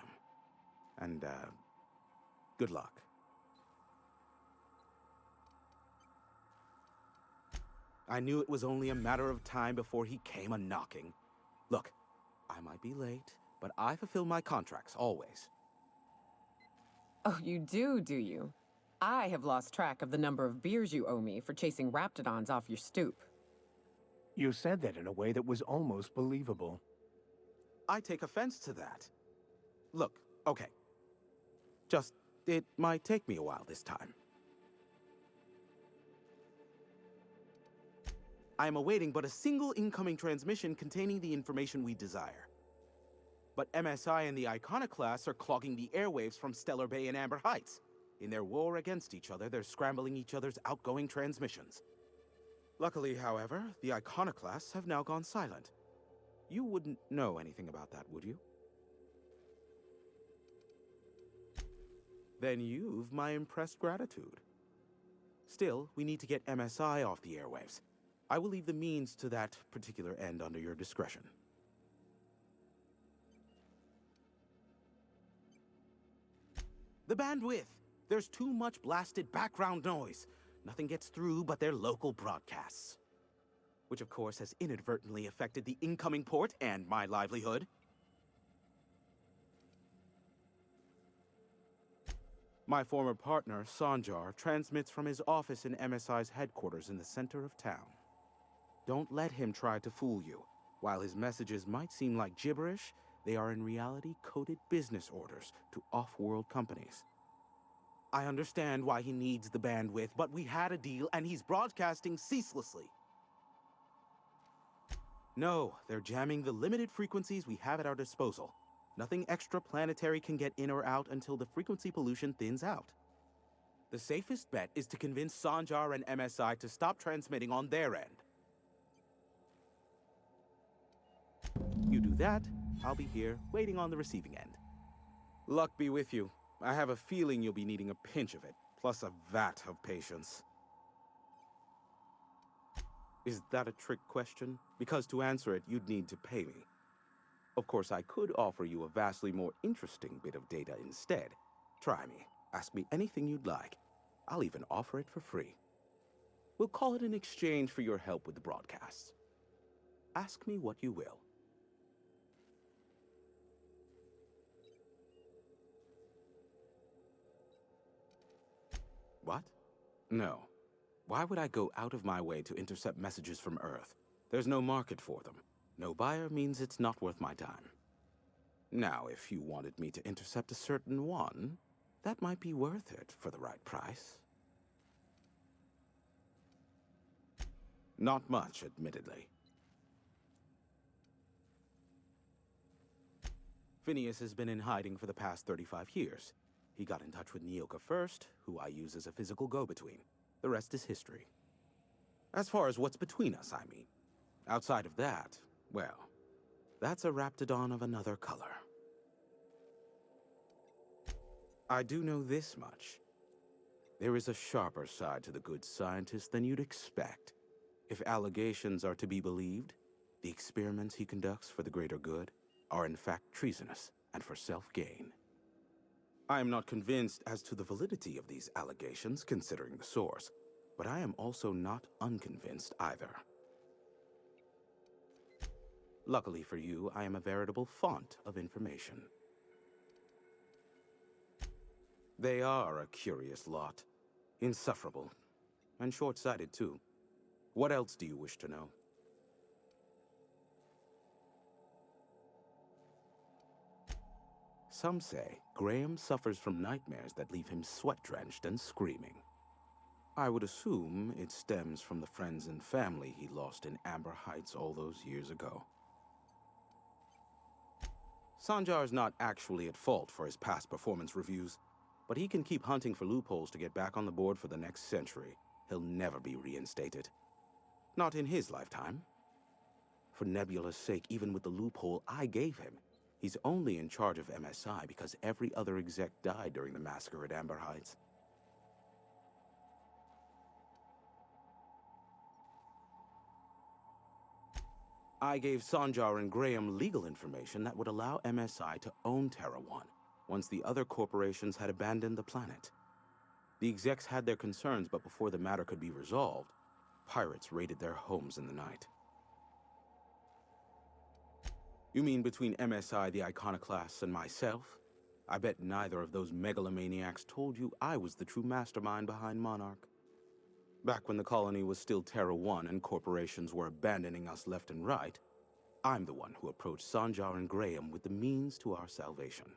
And, good luck. I knew it was only a matter of time before he came a-knocking. Look, I might be late, but I fulfill my contracts, always. Oh, you do you? I have lost track of the number of beers you owe me for chasing raptidons off your stoop. You said that in a way that was almost believable. I take offense to that. Look, okay. It might take me a while this time. I am awaiting but a single incoming transmission containing the information we desire. But MSI and the Iconoclasts are clogging the airwaves from Stellar Bay and Amber Heights. In their war against each other, they're scrambling each other's outgoing transmissions. Luckily, however, the Iconoclasts have now gone silent. You wouldn't know anything about that, would you? Then you've my impressed gratitude. Still, we need to get MSI off the airwaves. I will leave the means to that particular end under your discretion. The bandwidth! There's too much blasted background noise. Nothing gets through but their local broadcasts. Which of course has inadvertently affected the incoming port and my livelihood. My former partner, Sanjar, transmits from his office in MSI's headquarters in the center of town. Don't let him try to fool you. While his messages might seem like gibberish, they are in reality coded business orders to off-world companies. I understand why he needs the bandwidth, but we had a deal and he's broadcasting ceaselessly. No, they're jamming the limited frequencies we have at our disposal. Nothing extraplanetary can get in or out until the frequency pollution thins out. The safest bet is to convince Sanjar and MSI to stop transmitting on their end. You do that, I'll be here, waiting on the receiving end. Luck be with you. I have a feeling you'll be needing a pinch of it, plus a vat of patience. Is that a trick question? Because to answer it, you'd need to pay me. Of course, I could offer you a vastly more interesting bit of data instead. Try me. Ask me anything you'd like. I'll even offer it for free. We'll call it an exchange for your help with the broadcasts. Ask me what you will. What? No. Why would I go out of my way to intercept messages from Earth? There's no market for them. No buyer means it's not worth my time. Now, if you wanted me to intercept a certain one, that might be worth it for the right price. Not much, admittedly. Phineas has been in hiding for the past 35 years. He got in touch with Nyoka first, who I use as a physical go-between. The rest is history. As far as what's between us, I mean. Outside of that, well, that's a raptidon of another color. I do know this much. There is a sharper side to the good scientist than you'd expect. If allegations are to be believed, the experiments he conducts for the greater good are in fact treasonous and for self-gain. I am not convinced as to the validity of these allegations, considering the source, but I am also not unconvinced either. Luckily for you, I am a veritable font of information. They are a curious lot. Insufferable. And short-sighted, too. What else do you wish to know? Some say Graham suffers from nightmares that leave him sweat-drenched and screaming. I would assume it stems from the friends and family he lost in Amber Heights all those years ago. Sanjar's not actually at fault for his past performance reviews, but he can keep hunting for loopholes to get back on the board for the next century. He'll never be reinstated. Not in his lifetime. For Nebula's sake, even with the loophole I gave him, he's only in charge of MSI because every other exec died during the massacre at Amber Heights. I gave Sanjar and Graham legal information that would allow MSI to own Terra 1 once the other corporations had abandoned the planet. The execs had their concerns, but before the matter could be resolved, pirates raided their homes in the night. You mean between MSI the Iconoclasts and myself? I bet neither of those megalomaniacs told you I was the true mastermind behind Monarch. Back when the colony was still Terra 1 and corporations were abandoning us left and right, I'm the one who approached Sanjar and Graham with the means to our salvation.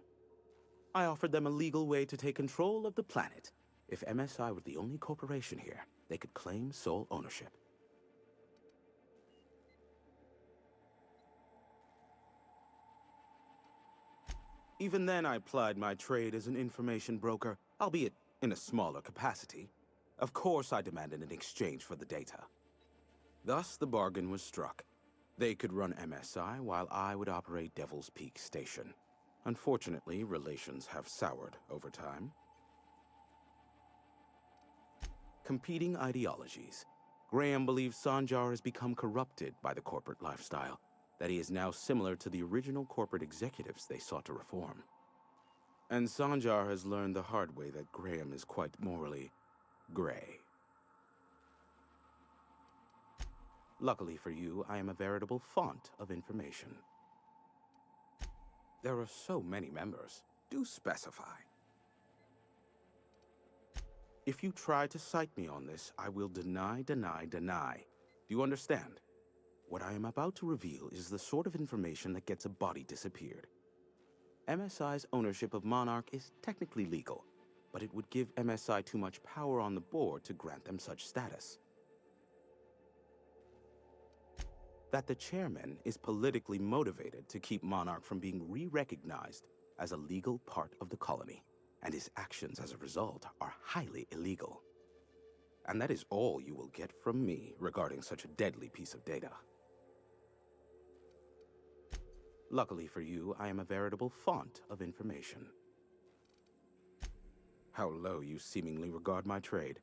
I offered them a legal way to take control of the planet. If MSI were the only corporation here, they could claim sole ownership. Even then, I plied my trade as an information broker, albeit in a smaller capacity. Of course, I demanded an exchange for the data. Thus, the bargain was struck. They could run MSI while I would operate Devil's Peak Station. Unfortunately, relations have soured over time. Competing ideologies. Graham believes Sanjar has become corrupted by the corporate lifestyle, that he is now similar to the original corporate executives they sought to reform. And Sanjar has learned the hard way that Graham is quite morally gray. Luckily for you, I am a veritable font of information. There are so many members. Do specify. If you try to cite me on this, I will deny, deny, deny. Do you understand? What I am about to reveal is the sort of information that gets a body disappeared. MSI's ownership of Monarch is technically legal, but it would give MSI too much power on the board to grant them such status. That the chairman is politically motivated to keep Monarch from being re-recognized as a legal part of the colony, and his actions as a result are highly illegal. And that is all you will get from me regarding such a deadly piece of data. Luckily for you, I am a veritable font of information. How low you seemingly regard my trade.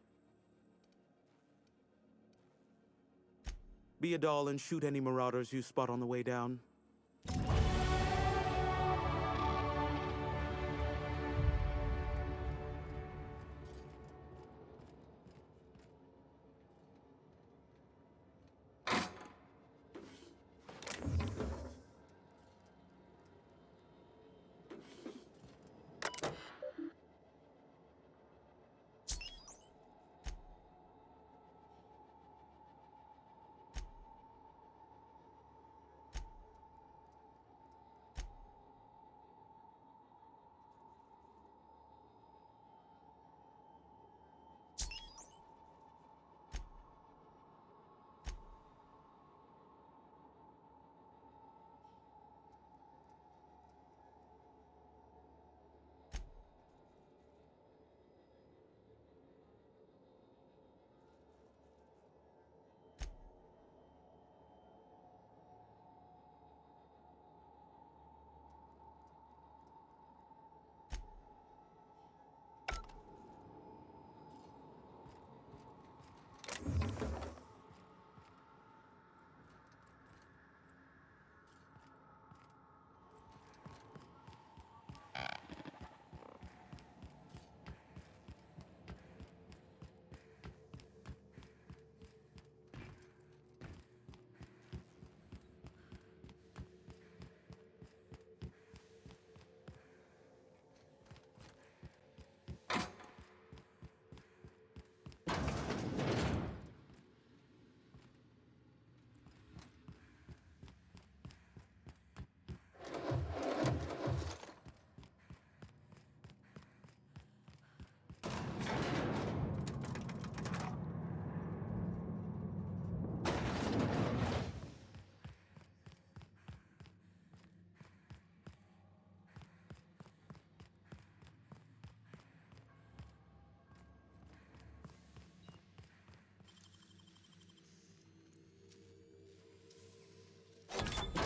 Be a doll and shoot any marauders you spot on the way down.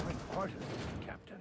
What part is this, Captain?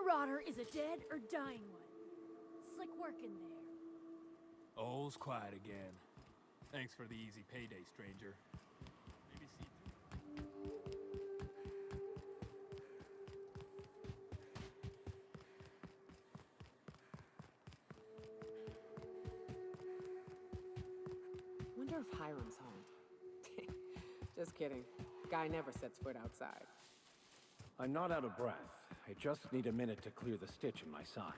Marauder is a dead or dying one. Slick work in there. All's quiet again. Thanks for the easy payday, stranger. Maybe see Wonder if Hiram's home. Just kidding. Guy never sets foot outside. I'm not out of breath. I just need a minute to clear the stitch in my side.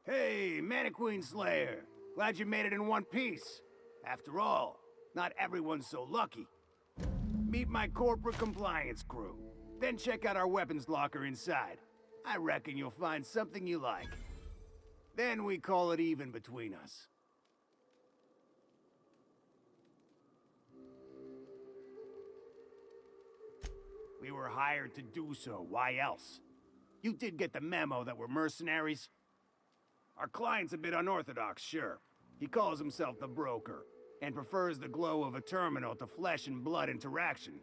Hey, Mannequin Slayer! Glad you made it in one piece. After all, not everyone's so lucky. Meet my corporate compliance crew. Then check out our weapons locker inside. I reckon you'll find something you like. Then we call it even between us. We were hired to do so, why else? You did get the memo that we're mercenaries? Our client's a bit unorthodox, sure. He calls himself the broker, and prefers the glow of a terminal to flesh and blood interaction.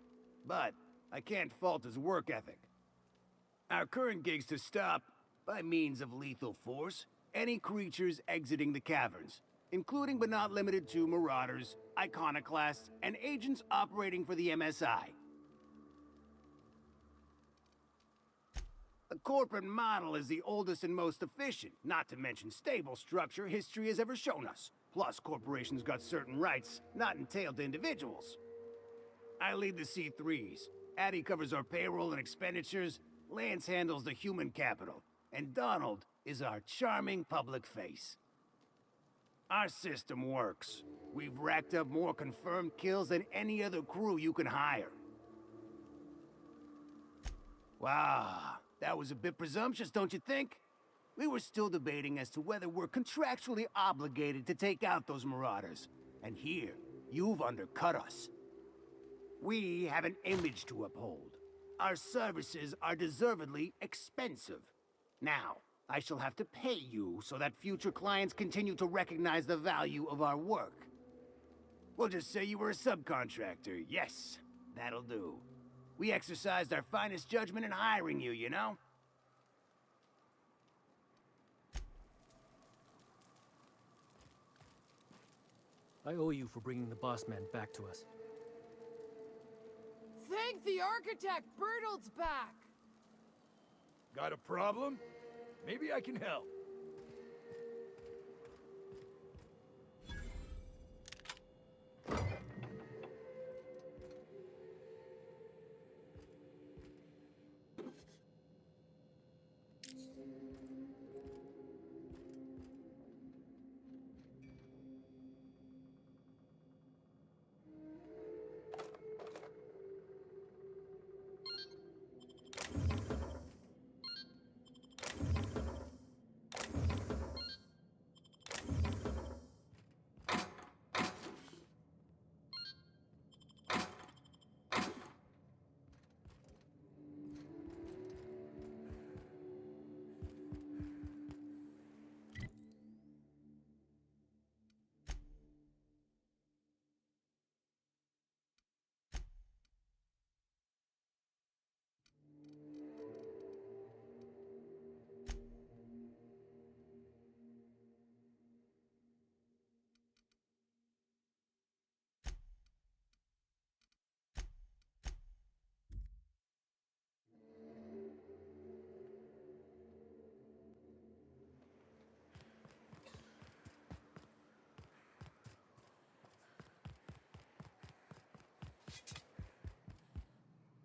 But I can't fault his work ethic. Our current gig's to stop, by means of lethal force, any creatures exiting the caverns, including but not limited to marauders, iconoclasts, and agents operating for the MSI. The corporate model is the oldest and most efficient, not to mention stable structure history has ever shown us. Plus, corporations got certain rights not entailed to individuals. I lead the C3s. Addie covers our payroll and expenditures, Lance handles the human capital, and Donald is our charming public face. Our system works. We've racked up more confirmed kills than any other crew you can hire. Wow, that was a bit presumptuous, don't you think? We were still debating as to whether we're contractually obligated to take out those marauders. And here, you've undercut us. We have an image to uphold. Our services are deservedly expensive. Now, I shall have to pay you so that future clients continue to recognize the value of our work. We'll just say you were a subcontractor. Yes, that'll do. We exercised our finest judgment in hiring you, you know? I owe you for bringing the boss man back to us. Thank the architect! Bertolt's back! Got a problem? Maybe I can help.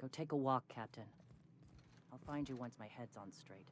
Go take a walk, Captain. I'll find you once my head's on straight.